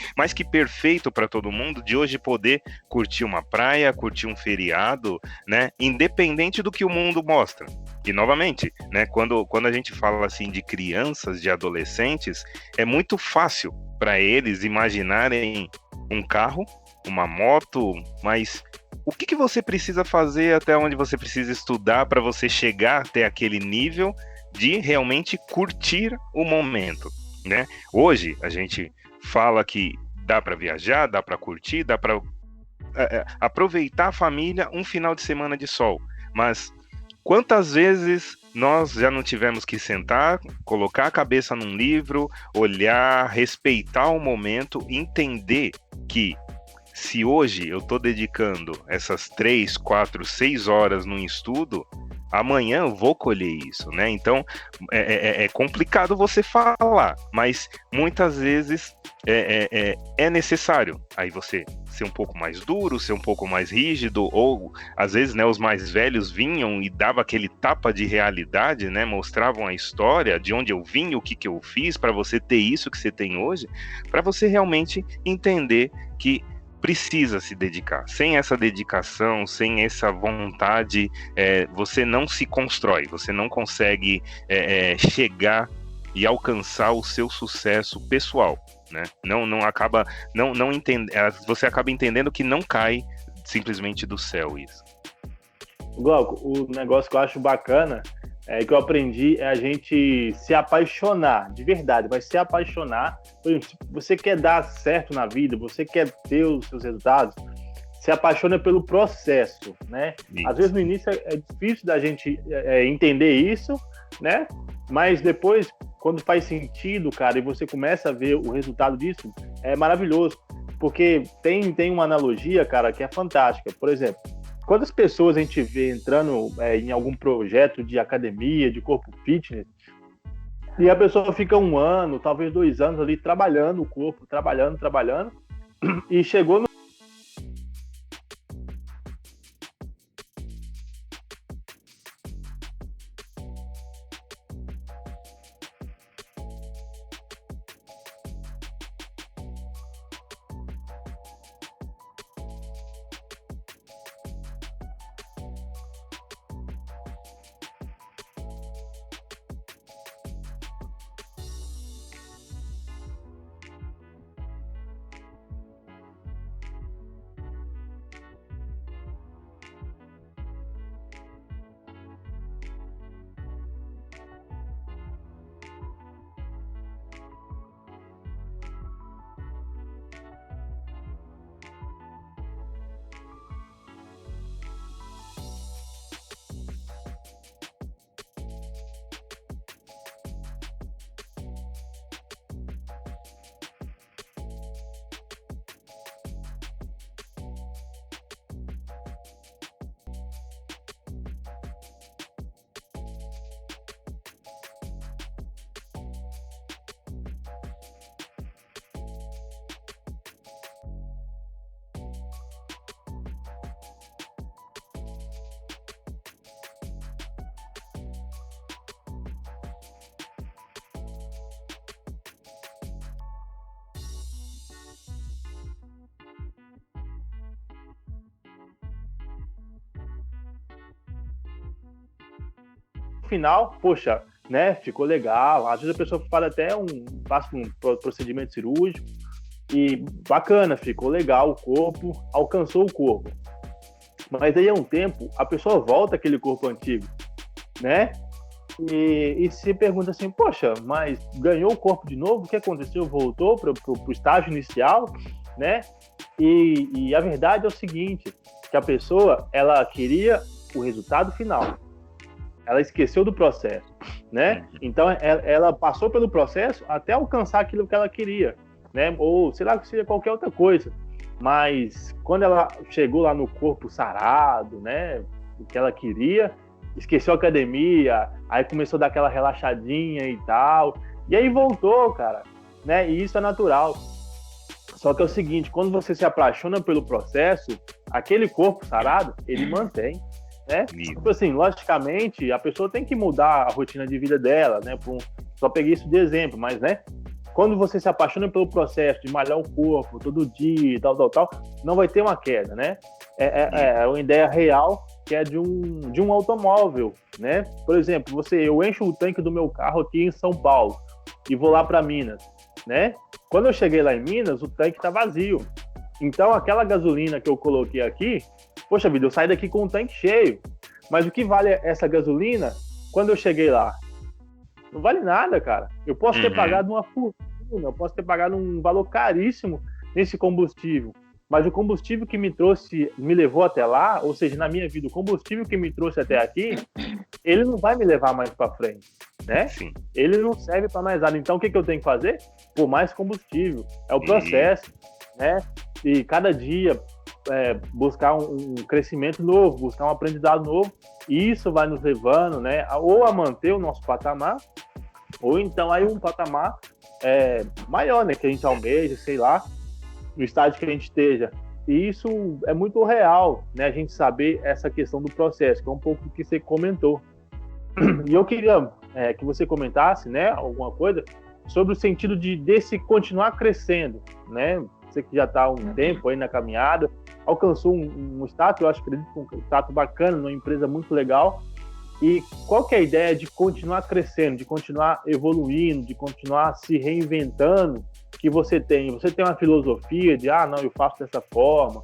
Speaker 3: perfeito para todo mundo, de hoje poder curtir uma praia, curtir um feriado, né? Independente do que o mundo mostra. E novamente, né? Quando a gente fala assim de crianças, de adolescentes, é muito fácil para eles imaginarem um carro, uma moto, mas o que você precisa fazer, até onde você precisa estudar para você chegar até aquele nível de realmente curtir o momento, né? Hoje a gente fala que dá para viajar, dá para curtir, dá para aproveitar a família um final de semana de sol, mas quantas vezes nós já não tivemos que sentar, colocar a cabeça num livro, olhar, respeitar o momento, entender que se hoje eu estou dedicando essas 3, 4, 6 horas num estudo, amanhã eu vou colher isso, né? Então, é complicado você falar, mas muitas vezes é necessário aí você ser um pouco mais duro, ser um pouco mais rígido, ou às vezes, né, os mais velhos vinham e davam aquele tapa de realidade, né? Mostravam a história, de onde eu vim, o que eu fiz, para você ter isso que você tem hoje, para você realmente entender que precisa se dedicar. Sem essa dedicação, sem essa vontade, você não se constrói, você não consegue chegar e alcançar o seu sucesso pessoal, né? Você acaba entendendo que não cai simplesmente do céu isso.
Speaker 2: Glauco, o negócio que eu acho bacana que eu aprendi é a gente se apaixonar, de verdade, mas se apaixonar. Por exemplo, se você quer dar certo na vida, você quer ter os seus resultados, se apaixona pelo processo, né?
Speaker 3: Isso.
Speaker 2: Às vezes no início é difícil da gente entender isso, né? Mas depois, quando faz sentido, cara, e você começa a ver o resultado disso, é maravilhoso. Porque tem uma analogia, cara, que é fantástica. Por exemplo, quantas pessoas a gente vê entrando em algum projeto de academia, de corpo fitness, e a pessoa fica 1 ano, talvez 2 anos ali trabalhando o corpo, trabalhando, e chegou no final, poxa, né, ficou legal. Às vezes a pessoa passa um procedimento cirúrgico e bacana, ficou legal o corpo, alcançou o corpo. Mas aí, há um tempo, a pessoa volta àquele corpo antigo, né? E se pergunta assim, poxa, mas ganhou o corpo de novo? O que aconteceu? Voltou para o estágio inicial, né? E a verdade é o seguinte, que a pessoa, ela queria o resultado final. Ela esqueceu do processo, né? Então, ela passou pelo processo até alcançar aquilo que ela queria, né? Ou, sei lá, que seja qualquer outra coisa. Mas, quando ela chegou lá no corpo sarado, né? O que ela queria, esqueceu a academia, aí começou a dar aquela relaxadinha e tal. E aí voltou, cara, né? E isso é natural. Só que é o seguinte, quando você se apaixona pelo processo, aquele corpo sarado, ele mantém. Né? Tipo assim, logicamente, a pessoa tem que mudar a rotina de vida dela, né? Só peguei isso de exemplo, mas, né? Quando você se apaixona pelo processo de malhar o corpo todo dia, tal, não vai ter uma queda, né? É uma ideia real que é de um automóvel, né? Por exemplo, eu encho o tanque do meu carro aqui em São Paulo e vou lá para Minas, né? Quando eu cheguei lá em Minas, o tanque tá vazio. Então, aquela gasolina que eu coloquei aqui, poxa vida, eu saí daqui com o tanque cheio. Mas o que vale essa gasolina quando eu cheguei lá? Não vale nada, cara. Eu posso ter pagado uma fortuna, eu posso ter pagado um valor caríssimo nesse combustível. Mas o combustível que me levou até lá, ou seja, na minha vida, o combustível que me trouxe até aqui, ele não vai me levar mais para frente, né? Sim. Ele não serve para mais nada. Então, o que eu tenho que fazer? Pôr mais combustível. É o processo, né? E cada dia buscar um crescimento novo, buscar um aprendizado novo, e isso vai nos levando, né, ou a manter o nosso patamar, ou então aí um patamar maior, né, que a gente almeja, sei lá, no estágio que a gente esteja. E isso é muito real, né, a gente saber essa questão do processo, que é um pouco do que você comentou. E eu queria que você comentasse, né, alguma coisa sobre o sentido desse continuar crescendo, né? Você que já está há um tempo aí na caminhada, alcançou um status, eu acredito um status bacana, numa empresa muito legal. E qual que é a ideia de continuar crescendo, de continuar evoluindo, de continuar se reinventando que você tem? Você tem uma filosofia de, não, eu faço dessa forma,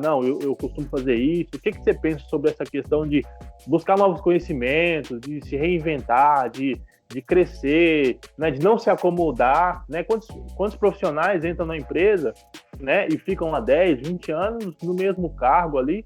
Speaker 2: não, eu costumo fazer isso. O que você pensa sobre essa questão de buscar novos conhecimentos, de se reinventar, de crescer, né, de não se acomodar, né? Quantos profissionais entram na empresa, né, e ficam há 10, 20 anos no mesmo cargo ali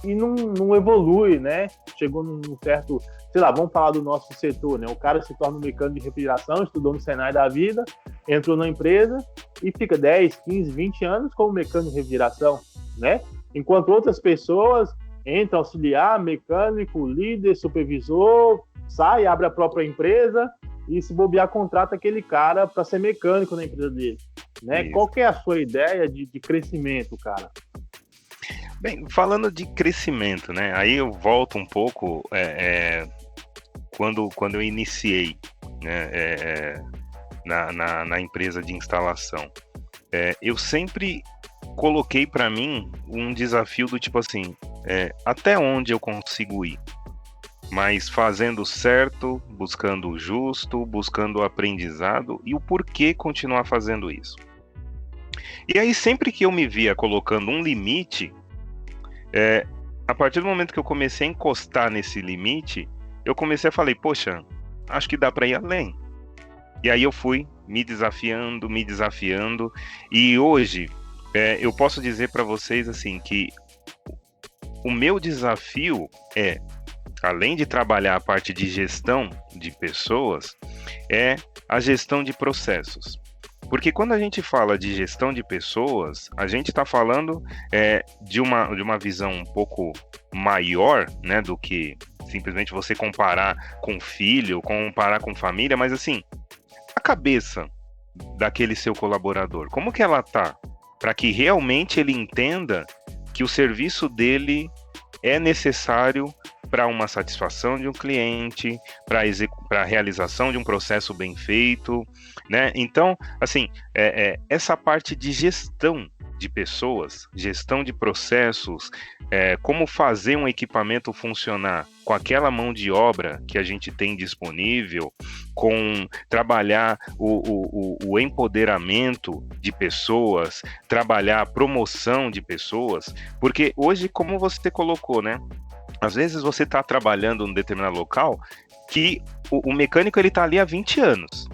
Speaker 2: e não evolui, né? Chegou num certo, sei lá, vamos falar do nosso setor, né? O cara se torna um mecânico de refrigeração, estudou no Senai da vida, entrou na empresa e fica 10, 15, 20 anos como mecânico de refrigeração, né? Enquanto outras pessoas entram auxiliar, mecânico, líder, supervisor, sai, abre a própria empresa e, se bobear, contrata aquele cara para ser mecânico na empresa dele, né? Qual que é a sua ideia de crescimento, cara?
Speaker 3: Bem, falando de crescimento, né? Aí eu volto um pouco quando eu iniciei, né, na empresa de instalação. Eu sempre coloquei para mim um desafio do tipo assim, até onde eu consigo ir? Mas fazendo certo, buscando o justo, buscando o aprendizado e o porquê continuar fazendo isso. E aí sempre que eu me via colocando um limite, a partir do momento que eu comecei a encostar nesse limite, eu comecei a falar, poxa, acho que dá para ir além. E aí eu fui me desafiando, e hoje eu posso dizer para vocês assim que o meu desafio além de trabalhar a parte de gestão de pessoas, é a gestão de processos. Porque quando a gente fala de gestão de pessoas, a gente está falando de uma visão um pouco maior, né, do que simplesmente você comparar com filho, comparar com família, mas assim, a cabeça daquele seu colaborador, como que ela tá? Para que realmente ele entenda que o serviço dele é necessário para uma satisfação de um cliente, para a realização de um processo bem feito, né? Então, assim, essa parte de gestão de pessoas, gestão de processos, como fazer um equipamento funcionar com aquela mão de obra que a gente tem disponível, com trabalhar o empoderamento de pessoas, trabalhar a promoção de pessoas, porque hoje, como você colocou, né? Às vezes você está trabalhando num determinado local que o mecânico ele está ali há 20 anos.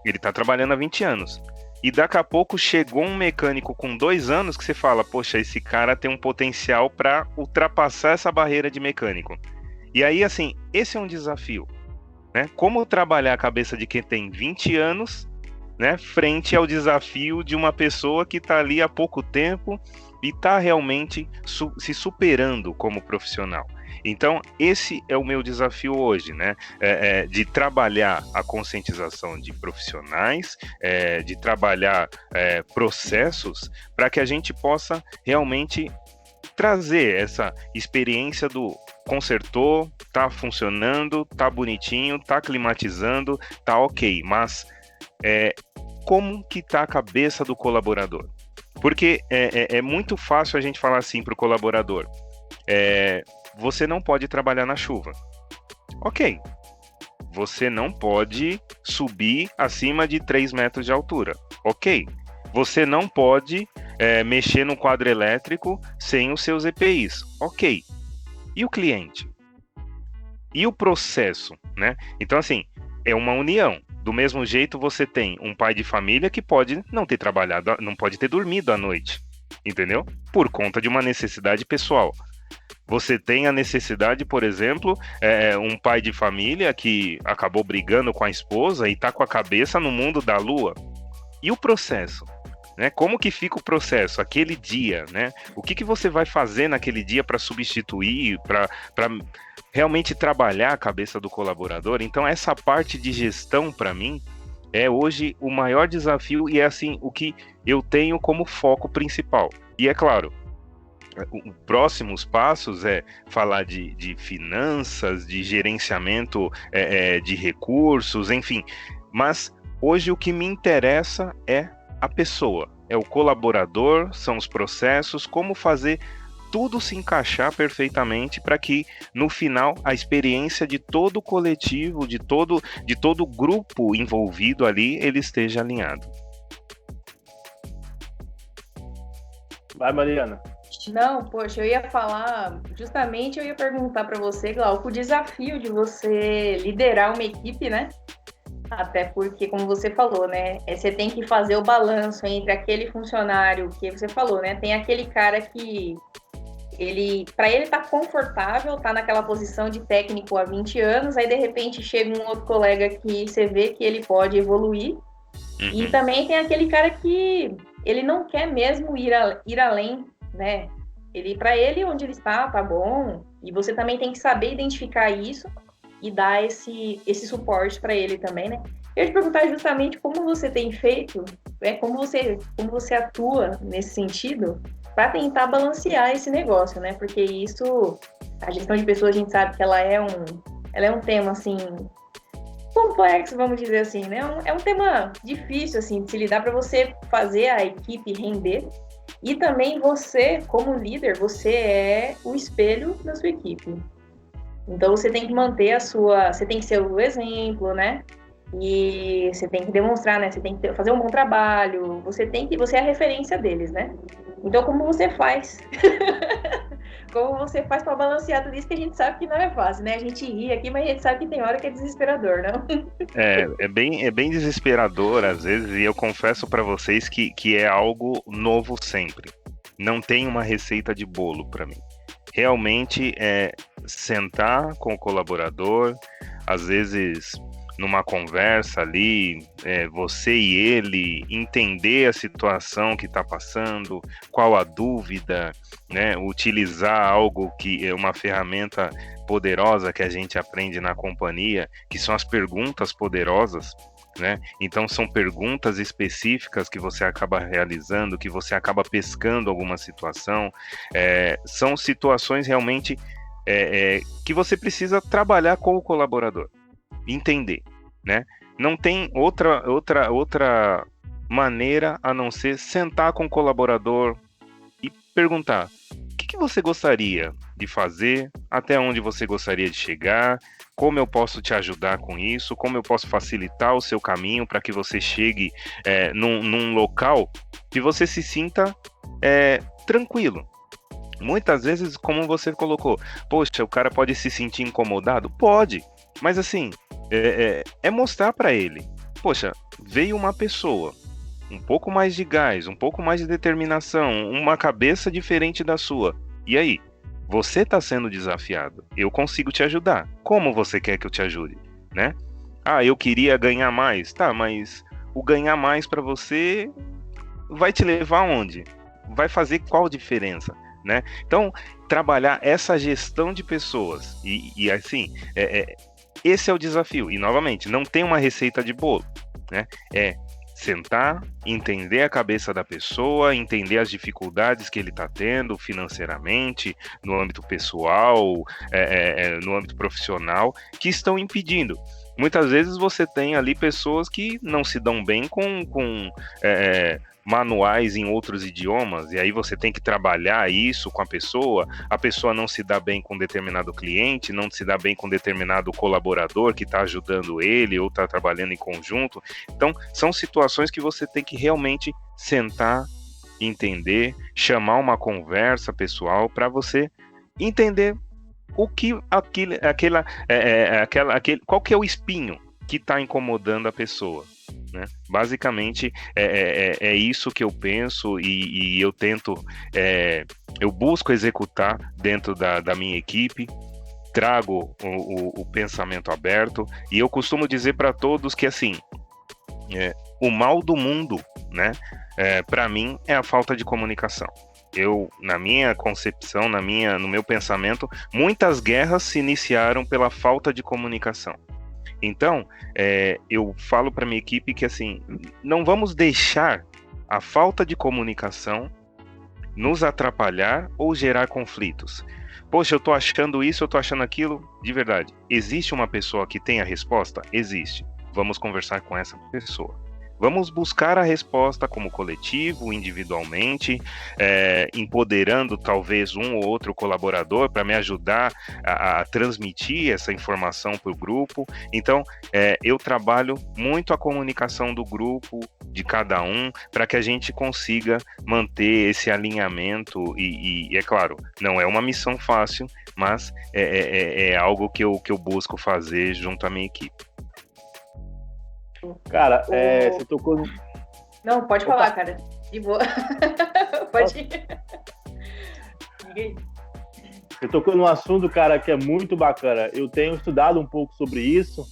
Speaker 3: Ele está trabalhando há 20 anos. E daqui a pouco chegou um mecânico com 2 anos que você fala, poxa, esse cara tem um potencial para ultrapassar essa barreira de mecânico. E aí, assim, esse é um desafio, né? Como trabalhar a cabeça de quem tem 20 anos, né, frente ao desafio de uma pessoa que está ali há pouco tempo e está realmente se superando como profissional. Então, esse é o meu desafio hoje, né? De trabalhar a conscientização de profissionais, de trabalhar processos para que a gente possa realmente trazer essa experiência do consertou, tá funcionando, tá bonitinho, tá climatizando, tá ok, mas como que tá a cabeça do colaborador? Porque é muito fácil a gente falar assim para o colaborador, você não pode trabalhar na chuva. Ok. Você não pode subir acima de 3 metros de altura. Ok. Você não pode mexer no quadro elétrico sem os seus EPIs. Ok. E o cliente? E o processo, né? Então, assim, é uma união. Do mesmo jeito, você tem um pai de família que pode não ter trabalhado, não pode ter dormido à noite, entendeu? Por conta de uma necessidade pessoal. Você tem a necessidade, por exemplo, um pai de família que acabou brigando com a esposa e está com a cabeça no mundo da lua. E o processo? Né? Como que fica o processo, aquele dia? Né? O que você vai fazer naquele dia para substituir, para realmente trabalhar a cabeça do colaborador? Então, essa parte de gestão, para mim, é hoje o maior desafio e é assim, o que eu tenho como foco principal. E é claro, os próximos passos é falar de finanças, de gerenciamento de recursos, enfim. Mas hoje o que me interessa é a pessoa, é o colaborador, são os processos, como fazer tudo se encaixar perfeitamente para que no final a experiência de todo o coletivo, de todo o grupo envolvido ali, ele esteja alinhado.
Speaker 2: Vai, Mariana.
Speaker 1: Não, poxa, eu ia falar, justamente eu ia perguntar para você, Glauco, o desafio de você liderar uma equipe, né? Até porque, como você falou, né? Você tem que fazer o balanço entre aquele funcionário que você falou, né? Tem aquele cara que para ele tá confortável, tá naquela posição de técnico há 20 anos, aí de repente chega um outro colega que você vê que ele pode evoluir. E também tem aquele cara que ele não quer mesmo ir além, né? Para ele, onde ele está, tá bom. E você também tem que saber identificar isso e dar esse suporte para ele também, né? Eu ia te perguntar justamente como você tem feito, como você atua nesse sentido para tentar balancear esse negócio, né? Porque a gestão de pessoas, a gente sabe que ela é um tema, assim, complexo, vamos dizer assim, né? É um tema difícil, assim, de se lidar para você fazer a equipe render. E também você, como líder, você é o espelho da sua equipe. Então você tem que manter você tem que ser o exemplo, né? E você tem que demonstrar, né? Você tem que fazer um bom trabalho, você é a referência deles, né? Então como você faz? Como você faz para balancear tudo isso, que a gente sabe que não é fácil, né? A gente ri aqui, mas a gente sabe que tem hora que é desesperador, não?
Speaker 3: É bem desesperador às vezes, e eu confesso para vocês que é algo novo sempre. Não tem uma receita de bolo para mim. Realmente é sentar com o colaborador, às vezes numa conversa ali, você e ele, entender a situação que está passando, qual a dúvida, né? Utilizar algo que é uma ferramenta poderosa que a gente aprende na companhia, que são as perguntas poderosas, né? Então são perguntas específicas que você acaba realizando, que você acaba pescando alguma situação, são situações realmente que você precisa trabalhar com o colaborador, entender, né? Não tem outra maneira a não ser sentar com o colaborador e perguntar: o que você gostaria de fazer, até onde você gostaria de chegar, como eu posso te ajudar com isso, como eu posso facilitar o seu caminho para que você chegue num local que você se sinta tranquilo. Muitas vezes, como você colocou, poxa, o cara pode se sentir incomodado? Pode, mas assim, é mostrar para ele, poxa, veio uma pessoa, um pouco mais de gás, um pouco mais de determinação, uma cabeça diferente da sua, e aí? Você está sendo desafiado, eu consigo te ajudar, como você quer que eu te ajude, né? Ah, eu queria ganhar mais, tá, mas o ganhar mais para você vai te levar aonde? Vai fazer qual diferença? Né? Então, trabalhar essa gestão de pessoas e assim, esse é o desafio. E novamente, não tem uma receita de bolo, né? É sentar, entender a cabeça da pessoa, entender as dificuldades que ele está tendo financeiramente, no âmbito pessoal, no âmbito profissional, que estão impedindo. Muitas vezes você tem ali pessoas que não se dão bem com manuais em outros idiomas, e aí você tem que trabalhar isso com a pessoa não se dá bem com determinado cliente, não se dá bem com determinado colaborador que está ajudando ele ou está trabalhando em conjunto. Então, são situações que você tem que realmente sentar, entender, chamar uma conversa pessoal para você entender o que qual que é o espinho que está incomodando a pessoa, né? Basicamente é isso que eu penso e eu tento, eu busco executar dentro da minha equipe, trago o pensamento aberto, e eu costumo dizer para todos que assim, o mal do mundo, né, para mim é a falta de comunicação. Na minha concepção, no meu pensamento, muitas guerras se iniciaram pela falta de comunicação. Então, eu falo para minha equipe que assim, não vamos deixar a falta de comunicação nos atrapalhar ou gerar conflitos. Poxa, eu tô achando isso, eu tô achando aquilo. De verdade, existe uma pessoa que tem a resposta? Existe. Vamos conversar com essa pessoa. Vamos buscar a resposta como coletivo, individualmente, empoderando talvez um ou outro colaborador para me ajudar a transmitir essa informação para o grupo. Então, eu trabalho muito a comunicação do grupo, de cada um, para que a gente consiga manter esse alinhamento e é claro, não é uma missão fácil, mas é algo que eu busco fazer junto à minha equipe.
Speaker 2: Cara, você tocou no...
Speaker 1: Não, pode falar, cara. De boa. Pode ir.
Speaker 2: Você tocou num assunto, cara, que é muito bacana. Eu tenho estudado um pouco sobre isso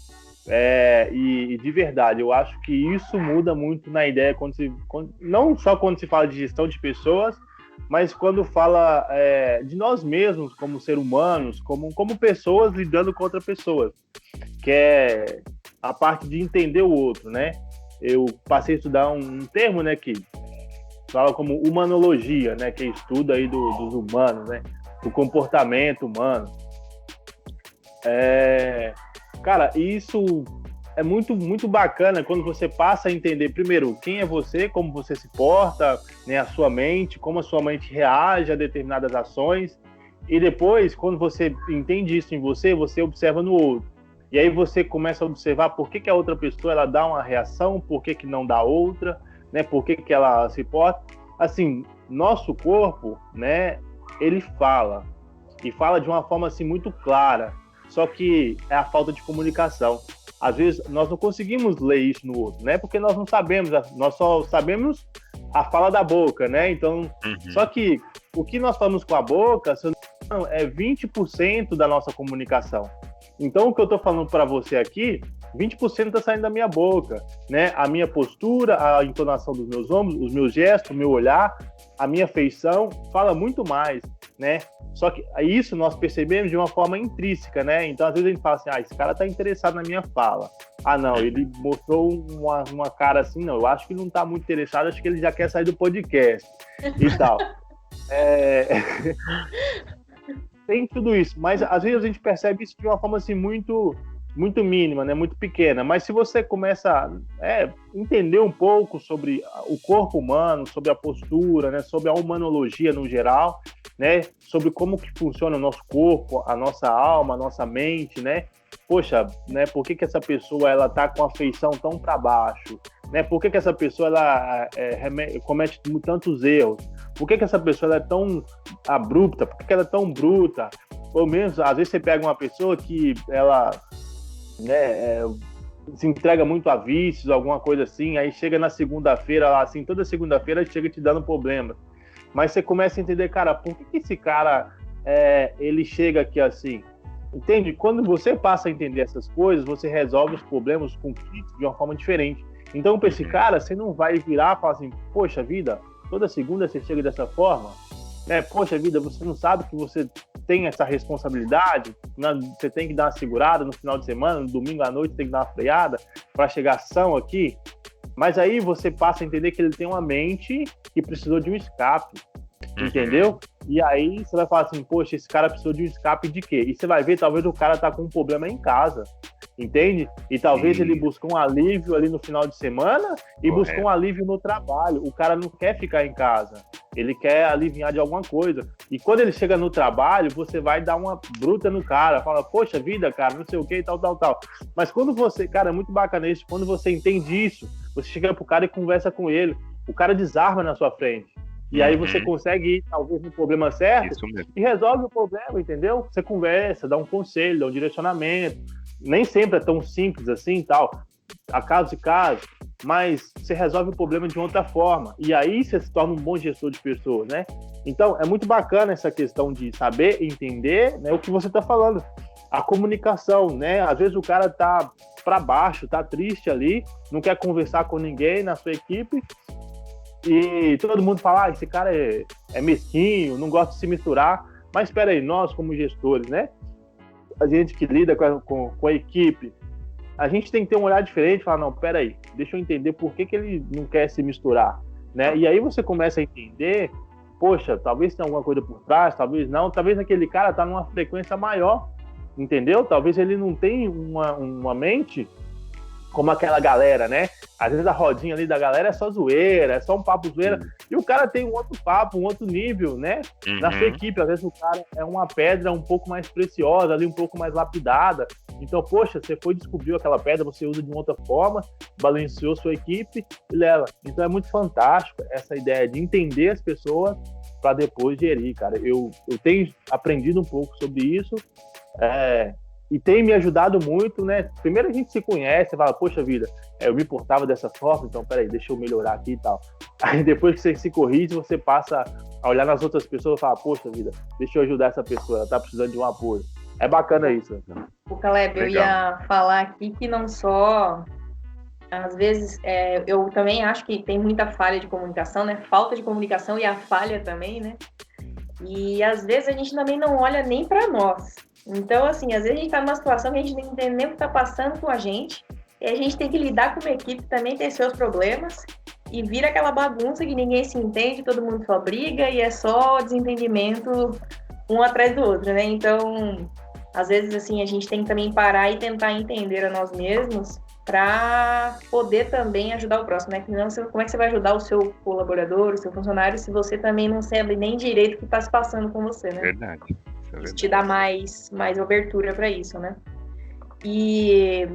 Speaker 2: e de verdade, eu acho que isso muda muito na ideia, não só quando se fala de gestão de pessoas, mas quando fala de nós mesmos como seres humanos, como pessoas lidando com outras pessoas, que é a parte de entender o outro, né? Eu passei a estudar um termo, né, que fala como humanologia, né, que é estudo aí dos humanos, né, do comportamento humano. Cara, isso é muito, muito bacana quando você passa a entender, primeiro, quem é você, como você se porta, né, a sua mente, como a sua mente reage a determinadas ações, e depois, quando você entende isso em você, você observa no outro. E aí você começa a observar por que a outra pessoa ela dá uma reação, por que não dá outra, né? Por que ela se porta. Assim, nosso corpo, né? Ele fala. E fala de uma forma assim muito clara. Só que é a falta de comunicação. Às vezes nós não conseguimos ler isso no outro, né? Porque nós não sabemos, nós só sabemos a fala da boca, né? Então, só que o que nós falamos com a boca é 20% da nossa comunicação. Então, o que eu estou falando para você aqui, 20% está saindo da minha boca, né? A minha postura, a entonação dos meus ombros, os meus gestos, o meu olhar, a minha feição, fala muito mais, né? Só que isso nós percebemos de uma forma intrínseca, né? Então, às vezes a gente fala assim, esse cara está interessado na minha fala. Ah, não, ele mostrou uma cara assim, não, eu acho que não está muito interessado, acho que ele já quer sair do podcast e tal. Tem tudo isso, mas às vezes a gente percebe isso de uma forma assim muito, muito mínima, né? Muito pequena. Mas se você começa a entender um pouco sobre o corpo humano, sobre a postura, né? Sobre a humanologia no geral, né? Sobre como que funciona o nosso corpo, a nossa alma, a nossa mente, né? Poxa, né? Por que essa pessoa ela tá com a feição tão para baixo, né? Por que essa pessoa ela comete tantos erros? Por que essa pessoa ela é tão abrupta? Por que ela é tão bruta? Ou mesmo, às vezes você pega uma pessoa que ela, né, se entrega muito a vícios, alguma coisa assim, aí chega na segunda-feira, lá, assim, toda segunda-feira chega te dando problema. Mas você começa a entender, cara, por que esse cara, ele chega aqui assim? Entende? Quando você passa a entender essas coisas, você resolve os problemas, os conflitos de uma forma diferente. Então, para esse cara, você não vai virar e falar assim, poxa vida, toda segunda você chega dessa forma, né? Poxa vida, você não sabe que você tem essa responsabilidade, você tem que dar uma segurada no final de semana, no domingo à noite tem que dar uma freada para chegar ação aqui. Mas aí você passa a entender que ele tem uma mente que precisou de um escape, entendeu? E aí você vai falar assim, poxa, esse cara precisou de um escape de quê? E você vai ver, talvez o cara tá com um problema em casa, entende? E talvez ele busque um alívio ali no final de semana e busque um alívio no trabalho. O cara não quer ficar em casa, ele quer aliviar de alguma coisa. E quando ele chega no trabalho, você vai dar uma bruta no cara, fala, poxa vida, cara, não sei o que, tal. Mas quando você, cara, é muito bacana isso, quando você entende isso, você chega pro cara e conversa com ele, o cara desarma na sua frente. E aí você consegue ir, talvez, no problema certo e resolve o problema, entendeu? Você conversa, dá um conselho, dá um direcionamento. Nem sempre é tão simples assim, tal. Há casos e casos, mas você resolve o problema de outra forma. E aí você se torna um bom gestor de pessoas, né? Então, é muito bacana essa questão de saber entender, né, o que você está falando. A comunicação, né? Às vezes o cara tá para baixo, tá triste ali, não quer conversar com ninguém na sua equipe, e todo mundo fala, esse cara é mesquinho, não gosta de se misturar. Mas espera aí, nós como gestores, né? A gente que lida com a equipe, a gente tem que ter um olhar diferente, falar, não, espera aí, deixa eu entender por que ele não quer se misturar, né? E aí você começa a entender, poxa, talvez tenha alguma coisa por trás, talvez não, talvez aquele cara tá numa frequência maior, entendeu? Talvez ele não tenha uma mente como aquela galera, né? Às vezes a rodinha ali da galera é só zoeira, é só um papo zoeira, e o cara tem um outro papo, um outro nível, né? Na sua equipe, às vezes o cara é uma pedra um pouco mais preciosa, ali um pouco mais lapidada. Então, poxa, você foi descobriu aquela pedra, você usa de uma outra forma, balanceou sua equipe e leva. Então é muito fantástico essa ideia de entender as pessoas para depois gerir, cara. Eu tenho aprendido um pouco sobre isso, e tem me ajudado muito, né? Primeiro a gente se conhece, fala, poxa vida, eu me portava dessa forma, então peraí, deixa eu melhorar aqui e tal. Aí depois que você se corrige, você passa a olhar nas outras pessoas e fala, poxa vida, deixa eu ajudar essa pessoa, ela tá precisando de um apoio. É bacana isso.
Speaker 1: O Caleb, eu ia falar aqui que não só... Às vezes, eu também acho que tem muita falha de comunicação, né? Falta de comunicação e a falha também, né? E às vezes a gente também não olha nem para nós. Então, assim, às vezes a gente está numa situação que a gente não entende nem o que está passando com a gente, e a gente tem que lidar com uma equipe que também tem seus problemas, e vira aquela bagunça que ninguém se entende, todo mundo só briga, e é só desentendimento um atrás do outro, né? Então, às vezes, assim, a gente tem que também parar e tentar entender a nós mesmos para poder também ajudar o próximo, né? Senão, como é que você vai ajudar o seu colaborador, o seu funcionário, se você também não sabe nem direito o que está se passando com você, né?
Speaker 3: Verdade.
Speaker 1: Isso te dá mais abertura para isso, né? E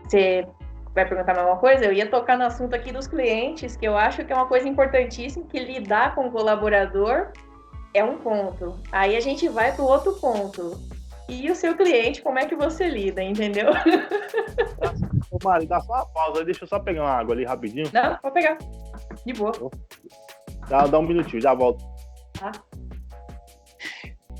Speaker 1: você vai perguntar mais uma coisa? Eu ia tocar no assunto aqui dos clientes, que eu acho que é uma coisa importantíssima, que lidar com o colaborador é um ponto. Aí a gente vai para o outro ponto. E o seu cliente, como é que você lida, entendeu?
Speaker 2: Ô, Mari, dá só uma pausa, deixa eu só pegar uma água ali rapidinho.
Speaker 1: Não, vou pegar. De boa.
Speaker 2: Dá um minutinho, já volto.
Speaker 1: Tá.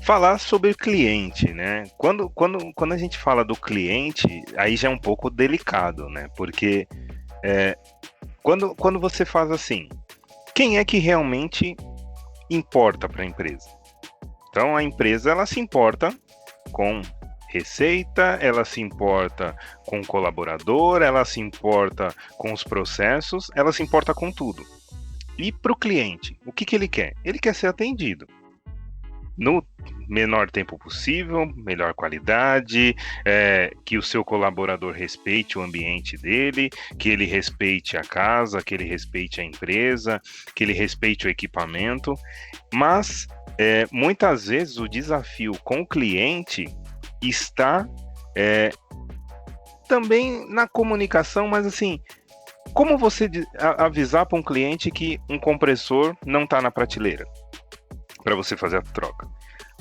Speaker 3: Falar sobre o cliente, né? Quando a gente fala do cliente, aí já é um pouco delicado, né? Porque quando você faz assim, quem é que realmente importa para a empresa? Então, a empresa, ela se importa com receita, ela se importa com o colaborador, ela se importa com os processos, ela se importa com tudo. E para o cliente, o que ele quer? Ele quer ser atendido no menor tempo possível, melhor qualidade, que o seu colaborador respeite o ambiente dele, que ele respeite a casa, que ele respeite a empresa, que ele respeite o equipamento. Mas muitas vezes o desafio com o cliente está também na comunicação, mas assim, como você avisar para um cliente que um compressor não está na prateleira para você fazer a troca?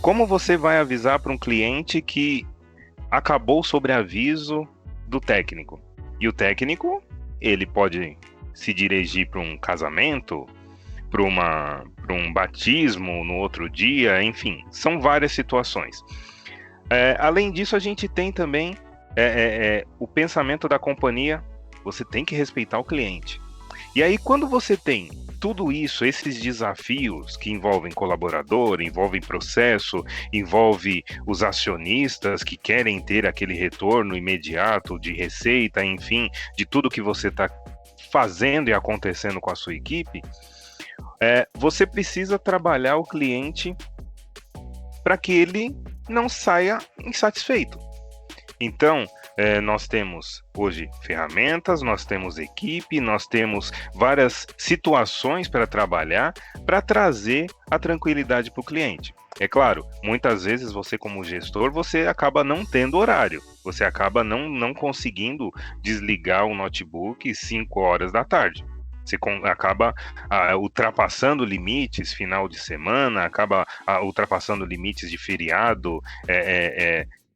Speaker 3: Como você vai avisar para um cliente que acabou o sobreaviso do técnico? E o técnico, ele pode se dirigir para um casamento, para um batismo no outro dia, enfim, são várias situações. Além disso, a gente tem também o pensamento da companhia, você tem que respeitar o cliente. E aí, quando você tem tudo isso, esses desafios que envolvem colaborador, envolvem processo, envolve os acionistas que querem ter aquele retorno imediato de receita, enfim, de tudo que você está fazendo e acontecendo com a sua equipe, você precisa trabalhar o cliente para que ele não saia insatisfeito. Então, nós temos hoje ferramentas, nós temos equipe, nós temos várias situações para trabalhar, para trazer a tranquilidade para o cliente. É claro, muitas vezes você como gestor, você acaba não tendo horário, você acaba não conseguindo desligar o notebook 5 horas da tarde. Você acaba ultrapassando limites final de semana, acaba ultrapassando limites de feriado,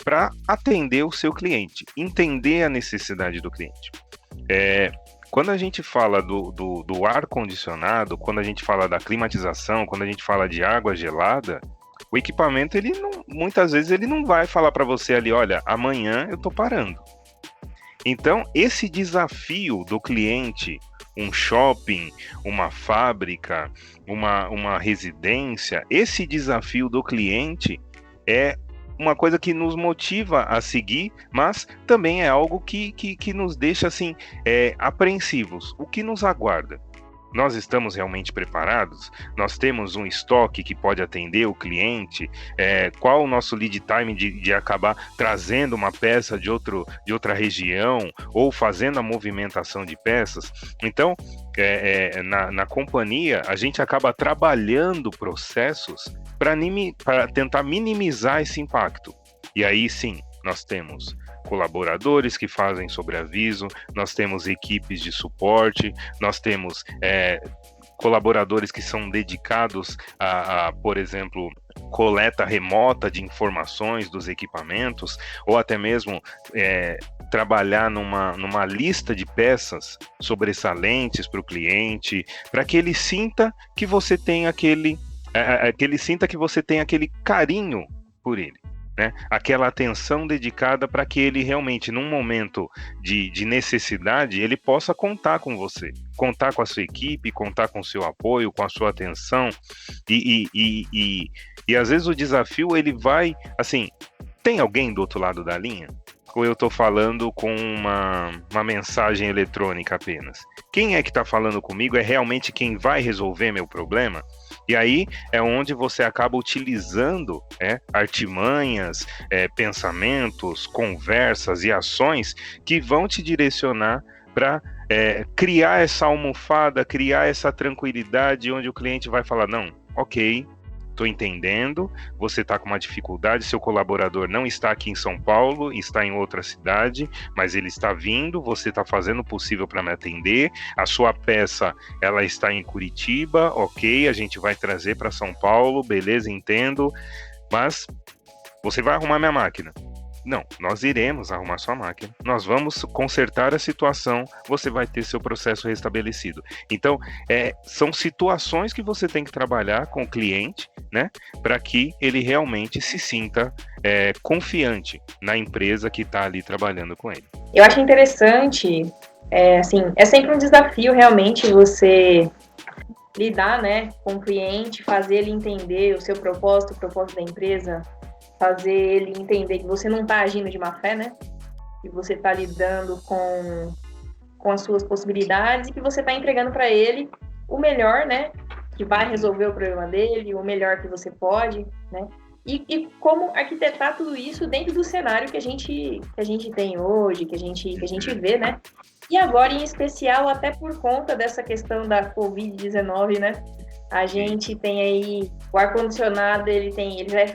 Speaker 3: para atender o seu cliente, entender a necessidade do cliente. Quando a gente fala do ar-condicionado, quando a gente fala da climatização, quando a gente fala de água gelada, o equipamento, muitas vezes, ele não vai falar para você ali, olha, amanhã eu estou parando. Então, esse desafio do cliente, um shopping, uma fábrica, uma residência, esse desafio do cliente é uma coisa que nos motiva a seguir, mas também é algo que nos deixa assim apreensivos. O que nos aguarda? Nós estamos realmente preparados? Nós temos um estoque que pode atender o cliente? Qual o nosso lead time de acabar trazendo uma peça de outra região ou fazendo a movimentação de peças? Então, na companhia, a gente acaba trabalhando processos para tentar minimizar esse impacto. E aí sim, nós temos colaboradores que fazem sobreaviso, nós temos equipes de suporte, nós temos colaboradores que são dedicados por exemplo, coleta remota de informações dos equipamentos, ou até mesmo trabalhar numa lista de peças sobressalentes para o cliente, para que ele sinta que você tem aquele carinho por ele. Né? Aquela atenção dedicada para que ele realmente, num momento de necessidade, ele possa contar com você, contar com a sua equipe, contar com o seu apoio, com a sua atenção, e às vezes o desafio, ele vai, assim, tem alguém do outro lado da linha? Ou eu estou falando com uma mensagem eletrônica apenas? Quem é que está falando comigo? É realmente quem vai resolver meu problema? E aí é onde você acaba utilizando artimanhas, pensamentos, conversas e ações que vão te direcionar para criar essa almofada, criar essa tranquilidade, onde o cliente vai falar, não, ok, estou entendendo, você está com uma dificuldade, seu colaborador não está aqui em São Paulo, está em outra cidade, mas ele está vindo, você está fazendo o possível para me atender, a sua peça, ela está em Curitiba, ok, a gente vai trazer para São Paulo, beleza, entendo, mas você vai arrumar minha máquina? Não, nós iremos arrumar sua máquina, nós vamos consertar a situação, você vai ter seu processo restabelecido. Então, são situações que você tem que trabalhar com o cliente, né, para que ele realmente se sinta confiante na empresa que está ali trabalhando com ele.
Speaker 1: Eu acho interessante, assim, é sempre um desafio realmente você lidar, né, com o cliente, fazer ele entender o seu propósito, o propósito da empresa, fazer ele entender que você não está agindo de má fé, né? Que você está lidando com as suas possibilidades e que você está entregando para ele o melhor, né? Que vai resolver o problema dele, o melhor que você pode, né? E como arquitetar tudo isso dentro do cenário que a gente tem hoje, que a gente vê, né? E agora, em especial, até por conta dessa questão da Covid-19, né? A gente tem aí o ar-condicionado, ele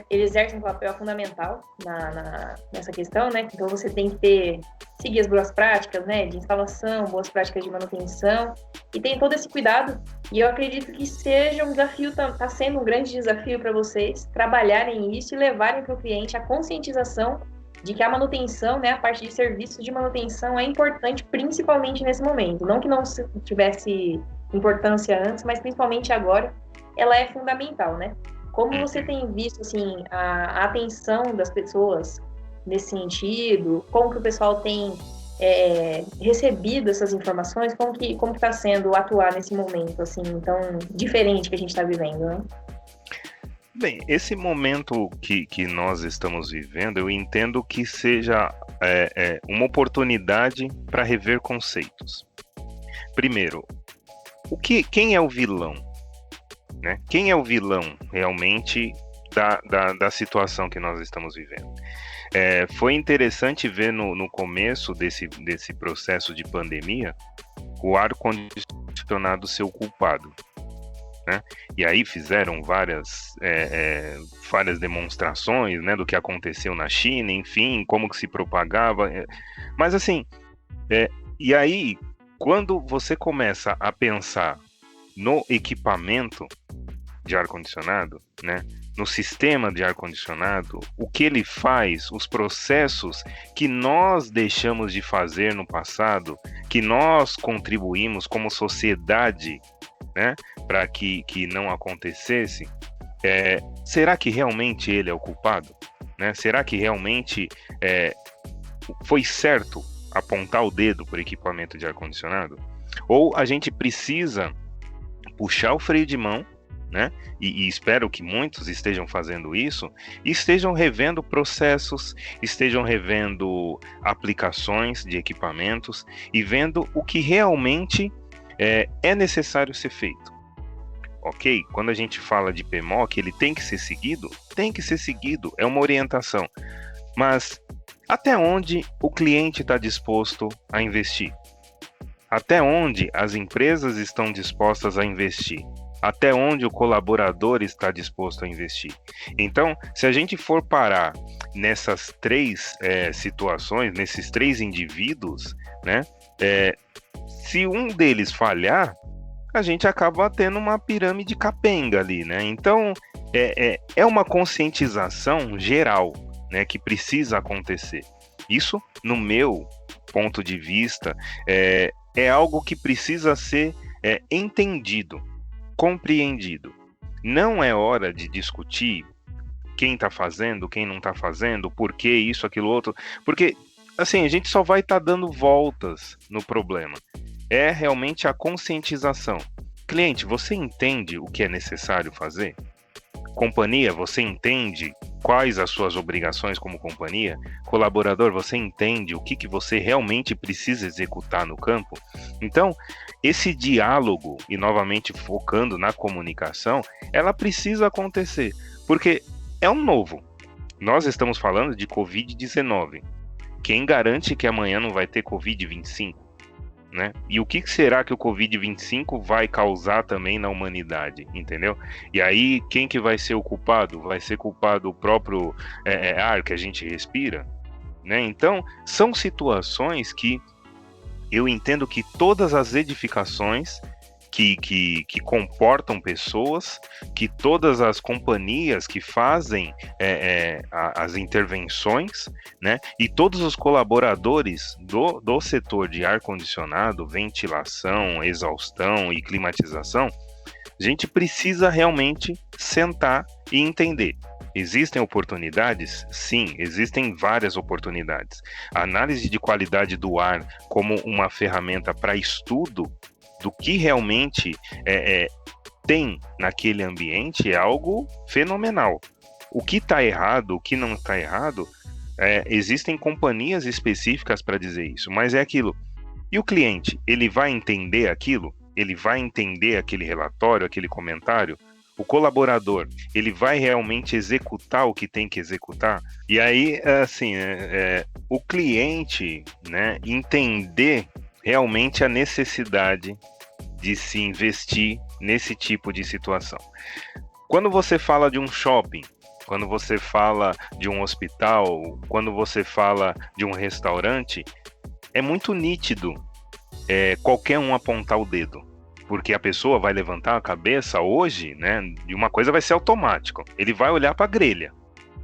Speaker 1: exerce um papel fundamental nessa questão, né? Então você tem que seguir as boas práticas, né? De instalação, boas práticas de manutenção, e tem todo esse cuidado. E eu acredito que seja um desafio, está sendo um grande desafio para vocês trabalharem isso e levarem para o cliente a conscientização de que a manutenção, né? A parte de serviços de manutenção é importante, principalmente nesse momento. Não que não tivesse importância antes, mas principalmente agora, ela é fundamental, né? Como você tem visto, assim, a atenção das pessoas nesse sentido, como que o pessoal tem recebido essas informações, como que está sendo atuar nesse momento, assim, tão diferente que a gente está vivendo, né?
Speaker 3: Bem, esse momento que nós estamos vivendo, eu entendo que seja uma oportunidade para rever conceitos. Primeiro, quem é o vilão? Né? Quem é o vilão realmente da situação que nós estamos vivendo? Foi interessante ver no começo desse processo de pandemia o ar-condicionado ser o culpado. Né? E aí fizeram várias demonstrações, né, do que aconteceu na China, enfim, como que se propagava. Mas assim, e aí, quando você começa a pensar no equipamento de ar-condicionado, né, no sistema de ar-condicionado, o que ele faz, os processos que nós deixamos de fazer no passado, que nós contribuímos como sociedade, né, para que não acontecesse, será que realmente ele é o culpado? Né? Será que realmente foi certo apontar o dedo para o equipamento de ar-condicionado? Ou a gente precisa puxar o freio de mão, né? E espero que muitos estejam fazendo isso, e estejam revendo processos, estejam revendo aplicações de equipamentos e vendo o que realmente é necessário ser feito. Ok? Quando a gente fala de PMOC, ele tem que ser seguido? Tem que ser seguido, é uma orientação. Mas até onde o cliente está disposto a investir? Até onde as empresas estão dispostas a investir? Até onde o colaborador está disposto a investir? Então, se a gente for parar nessas três situações, nesses três indivíduos, né, se um deles falhar, a gente acaba tendo uma pirâmide capenga ali, né? Então, é uma conscientização geral, né, que precisa acontecer. Isso, no meu ponto de vista, é algo que precisa ser entendido, compreendido. Não é hora de discutir quem está fazendo, quem não está fazendo, por que isso, aquilo, outro, porque, assim, a gente só vai estar dando voltas no problema. É realmente a conscientização. Cliente, você entende o que é necessário fazer? Companhia, você entende quais as suas obrigações como companhia? Colaborador, você entende o que você realmente precisa executar no campo? Então, esse diálogo, e novamente focando na comunicação, ela precisa acontecer, porque é um novo. Nós estamos falando de Covid-19. Quem garante que amanhã não vai ter Covid-25? Né? E o que será que o Covid-25 vai causar também na humanidade, entendeu? E aí, quem que vai ser o culpado? Vai ser culpado o próprio ar que a gente respira? Né? Então, são situações que eu entendo que todas as edificações que comportam pessoas, que todas as companhias que fazem as intervenções, né, e todos os colaboradores do setor de ar-condicionado, ventilação, exaustão e climatização, a gente precisa realmente sentar e entender. Existem oportunidades? Sim, existem várias oportunidades. A análise de qualidade do ar como uma ferramenta para estudo do que realmente tem naquele ambiente é algo fenomenal. O que está errado, o que não está errado, existem companhias específicas para dizer isso, mas é aquilo. E o cliente, ele vai entender aquilo? Ele vai entender aquele relatório, aquele comentário? O colaborador, ele vai realmente executar o que tem que executar? E aí, assim, o cliente, né, entender realmente a necessidade de se investir nesse tipo de situação. Quando você fala de um shopping, quando você fala de um hospital, quando você fala de um restaurante, é muito nítido qualquer um apontar o dedo, porque a pessoa vai levantar a cabeça hoje, né, e uma coisa vai ser automático, ele vai olhar para a grelha,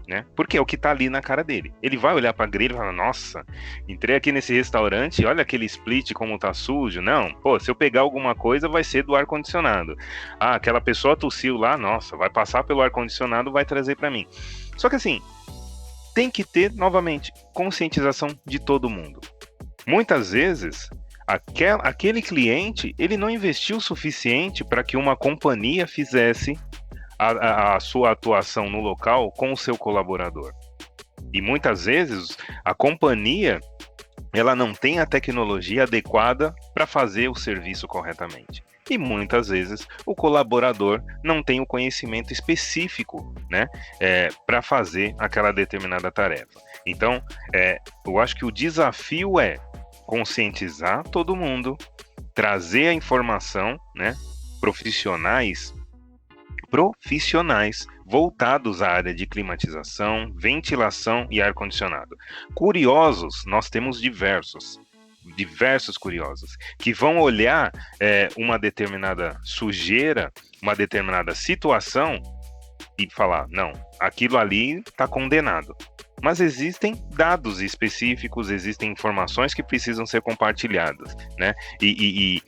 Speaker 3: né? Porque é o que tá ali na cara dele. Ele vai olhar pra grelha e falar, nossa, entrei aqui nesse restaurante, olha aquele split como tá sujo. Não, pô, se eu pegar alguma coisa vai ser do ar-condicionado. Ah, aquela pessoa tossiu lá, nossa, vai passar pelo ar-condicionado, vai trazer pra mim. Só que assim, tem que ter, novamente, conscientização de todo mundo. Muitas vezes, aquele cliente, ele não investiu o suficiente para que uma companhia fizesse a sua atuação no local com o seu colaborador. E muitas vezes a companhia ela não tem a tecnologia adequada para fazer o serviço corretamente. E muitas vezes o colaborador não tem o conhecimento específico, né, para fazer aquela determinada tarefa. Então, eu acho que o desafio é conscientizar todo mundo, trazer a informação, né, profissionais voltados à área de climatização, ventilação e ar-condicionado. Curiosos, nós temos diversos curiosos, que vão olhar uma determinada sujeira, uma determinada situação e falar, não, aquilo ali está condenado. Mas existem dados específicos, existem informações que precisam ser compartilhadas, né? E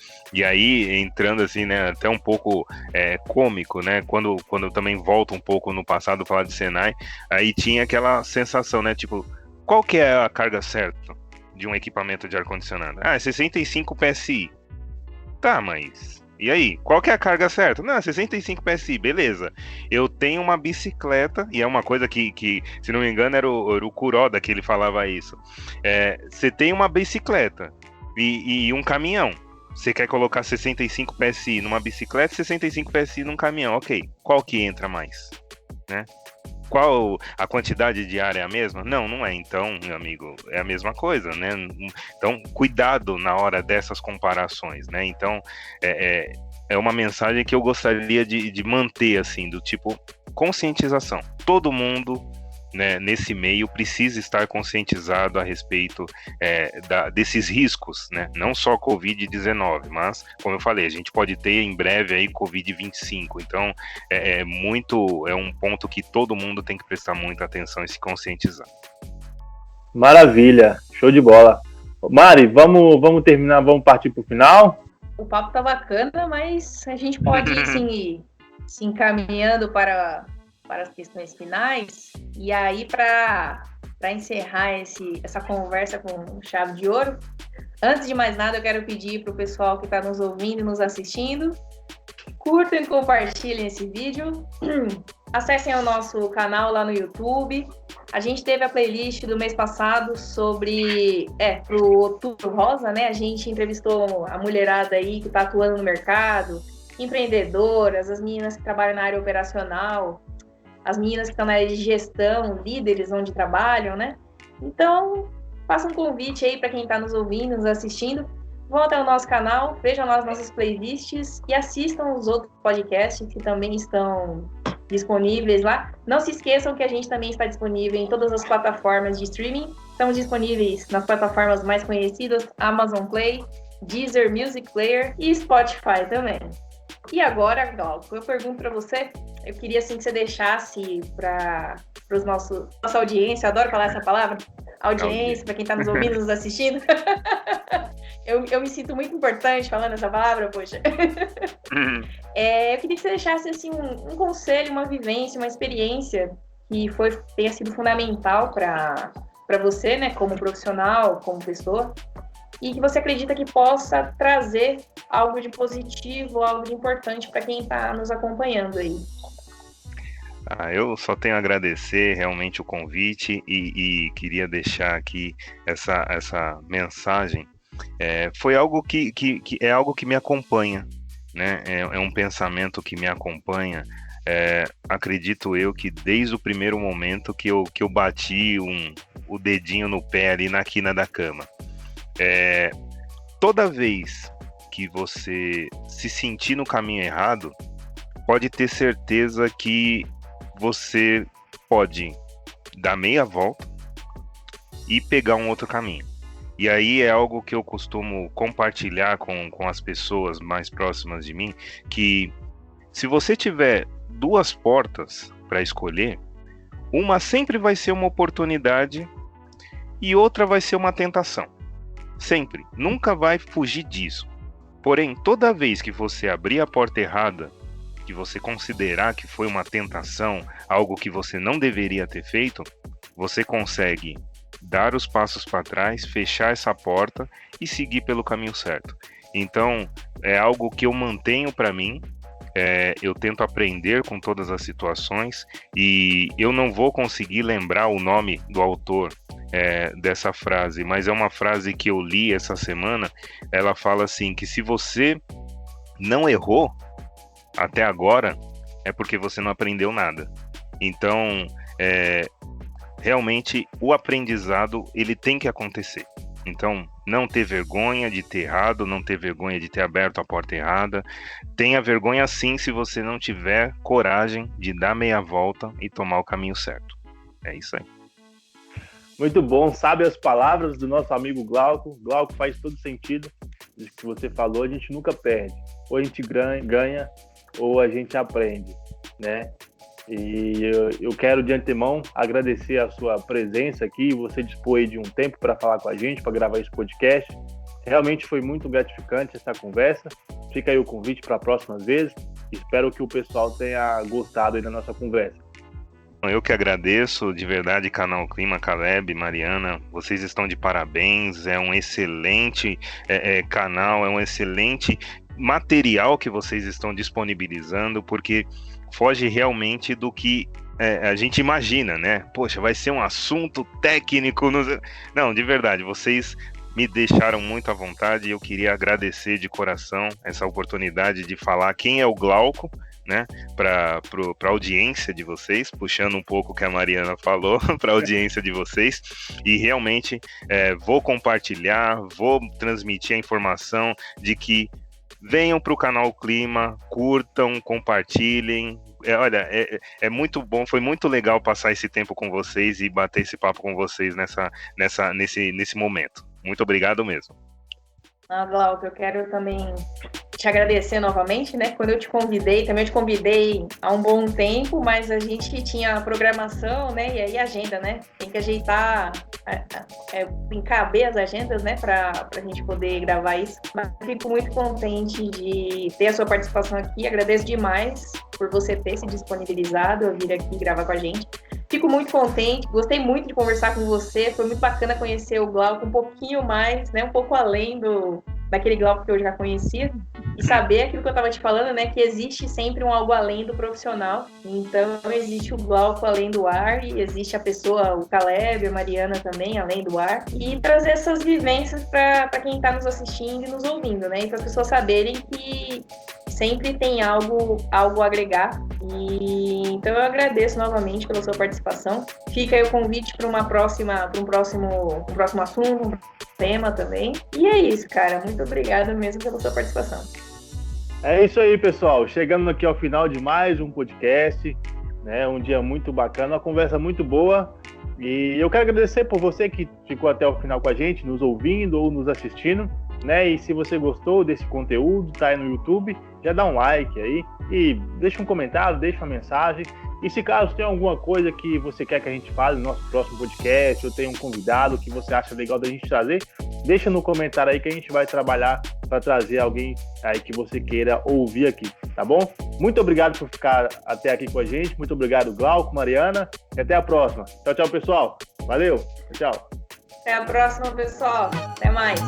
Speaker 3: aí, entrando assim, né, até um pouco cômico, né? Quando eu também volto um pouco no passado falar de Senai, aí tinha aquela sensação, né? Tipo, qual que é a carga certa de um equipamento de ar-condicionado? Ah, é 65 PSI. Tá, mas... E aí, qual que é a carga certa? Não, 65 PSI, beleza. Eu tenho uma bicicleta, e é uma coisa que se não me engano, era o Kuroda que ele falava isso. Você tem uma bicicleta e um caminhão. Você quer colocar 65 PSI numa bicicleta, 65 PSI num caminhão, ok. Qual que entra mais, né? Qual a quantidade de ar é a mesma? Não, não é. Então, meu amigo, é a mesma coisa, né? Então, cuidado na hora dessas comparações, né? Então, é uma mensagem que eu gostaria de manter, assim, do tipo, conscientização. Todo mundo, né, nesse meio precisa estar conscientizado a respeito desses riscos, né? Não só Covid-19, mas, como eu falei, a gente pode ter em breve aí Covid-25. Então, é um ponto que todo mundo tem que prestar muita atenção e se conscientizar.
Speaker 2: Maravilha, show de bola. Mari, vamos terminar, vamos partir para o final?
Speaker 1: O papo tá bacana, mas a gente pode ir se encaminhando para as questões finais. E aí, para encerrar essa conversa com chave de ouro, antes de mais nada, eu quero pedir para o pessoal que está nos ouvindo e nos assistindo, curtam e compartilhem esse vídeo. Acessem o nosso canal lá no YouTube. A gente teve a playlist do mês passado pro Outubro Rosa, né? A gente entrevistou a mulherada aí que está atuando no mercado, empreendedoras, as meninas que trabalham na área operacional, as meninas que estão na área de gestão, líderes onde trabalham, né? Então, faça um convite aí para quem está nos ouvindo, nos assistindo. Vão até o nosso canal, vejam as nossas playlists e assistam os outros podcasts que também estão disponíveis lá. Não se esqueçam que a gente também está disponível em todas as plataformas de streaming. Estamos disponíveis nas plataformas mais conhecidas, Amazon Play, Deezer Music Player e Spotify também. E agora, Glauco, eu pergunto para você, eu queria assim que você deixasse para nossa audiência, eu adoro falar essa palavra, audiência, para quem está nos ouvindo, nos assistindo. Eu me sinto muito importante falando essa palavra, poxa. Eu queria que você deixasse assim, um conselho, uma vivência, uma experiência que tenha sido fundamental para você, né, como profissional, como pessoa, e que você acredita que possa trazer algo de positivo, algo de importante para quem está nos acompanhando aí.
Speaker 3: Eu só tenho a agradecer realmente o convite e queria deixar aqui essa mensagem. Foi algo que é algo que me acompanha, né? É um pensamento que me acompanha. Acredito eu que desde o primeiro momento que eu bati o dedinho no pé ali na quina da cama. Toda vez que você se sentir no caminho errado, pode ter certeza que você pode dar meia volta e pegar um outro caminho. E aí é algo que eu costumo compartilhar com as pessoas mais próximas de mim, que se você tiver duas portas para escolher, uma sempre vai ser uma oportunidade e outra vai ser uma tentação. Sempre. Nunca vai fugir disso. Porém, toda vez que você abrir a porta errada, que você considerar que foi uma tentação, algo que você não deveria ter feito, você consegue dar os passos para trás, fechar essa porta e seguir pelo caminho certo. Então, é algo que eu mantenho para mim, eu tento aprender com todas as situações e eu não vou conseguir lembrar o nome do autor dessa frase, mas é uma frase que eu li essa semana. Ela fala assim, que se você não errou até agora, é porque você não aprendeu nada. Então, realmente, o aprendizado, ele tem que acontecer. Então, não ter vergonha de ter errado, não ter vergonha de ter aberto a porta errada. Tenha vergonha sim se você não tiver coragem de dar meia volta e tomar o caminho certo. É isso aí.
Speaker 2: Muito bom, sabe as palavras do nosso amigo Glauco. Glauco, faz todo sentido do que você falou, a gente nunca perde. Ou a gente ganha, ou a gente aprende, né? E eu quero de antemão agradecer a sua presença aqui, você dispor de um tempo para falar com a gente, para gravar esse podcast. Realmente foi muito gratificante essa conversa. Fica aí o convite para próximas vezes. Espero que o pessoal tenha gostado aí da nossa conversa.
Speaker 3: Eu que agradeço, de verdade, Canal Clima, Caleb, Mariana, vocês estão de parabéns, é um excelente canal, é um excelente material que vocês estão disponibilizando, porque foge realmente do que a gente imagina, né? Poxa, vai ser um assunto técnico. Não, de verdade, vocês me deixaram muito à vontade e eu queria agradecer de coração essa oportunidade de falar quem é o Glauco, né, para a audiência de vocês, puxando um pouco o que a Mariana falou para a audiência de vocês, e realmente vou compartilhar, vou transmitir a informação de que venham para o canal Clima, curtam, compartilhem. Olha, é muito bom, foi muito legal passar esse tempo com vocês e bater esse papo com vocês nesse momento. Muito obrigado mesmo.
Speaker 1: Glauco, eu quero também te agradecer novamente, né? Quando eu te convidei, também eu te convidei há um bom tempo, mas a gente tinha a programação, né? E aí a agenda, né? Tem que ajeitar, encaber as agendas, né? Pra gente poder gravar isso. Mas fico muito contente de ter a sua participação aqui. Agradeço demais por você ter se disponibilizado a vir aqui gravar com a gente. Fico muito contente, gostei muito de conversar com você, foi muito bacana conhecer o Glauco um pouquinho mais, né, um pouco além daquele Glauco que eu já conhecia, e saber aquilo que eu estava te falando, né, que existe sempre um algo além do profissional. Então existe o Glauco além do ar, e existe a pessoa, o Caleb, a Mariana também, além do ar, e trazer essas vivências para quem está nos assistindo e nos ouvindo, né, e para as pessoas saberem que sempre tem algo a agregar. E então eu agradeço novamente pela sua participação. Fica aí o convite para um próximo assunto, um tema também. E é isso, cara. Muito obrigada mesmo pela sua participação.
Speaker 2: É isso aí, pessoal. Chegando aqui ao final de mais um podcast, né? Um dia muito bacana, uma conversa muito boa. E eu quero agradecer por você que ficou até o final com a gente, nos ouvindo ou nos assistindo, né? E se você gostou desse conteúdo, tá aí no YouTube, já dá um like aí e deixa um comentário, deixa uma mensagem. E se caso tem alguma coisa que você quer que a gente fale no nosso próximo podcast, ou tem um convidado que você acha legal da gente trazer, deixa no comentário aí que a gente vai trabalhar para trazer alguém aí que você queira ouvir aqui, tá bom? Muito obrigado por ficar até aqui com a gente, muito obrigado, Glauco, Mariana, e até a próxima. Tchau, tchau, pessoal. Valeu, tchau.
Speaker 1: Até a próxima, pessoal. Até mais.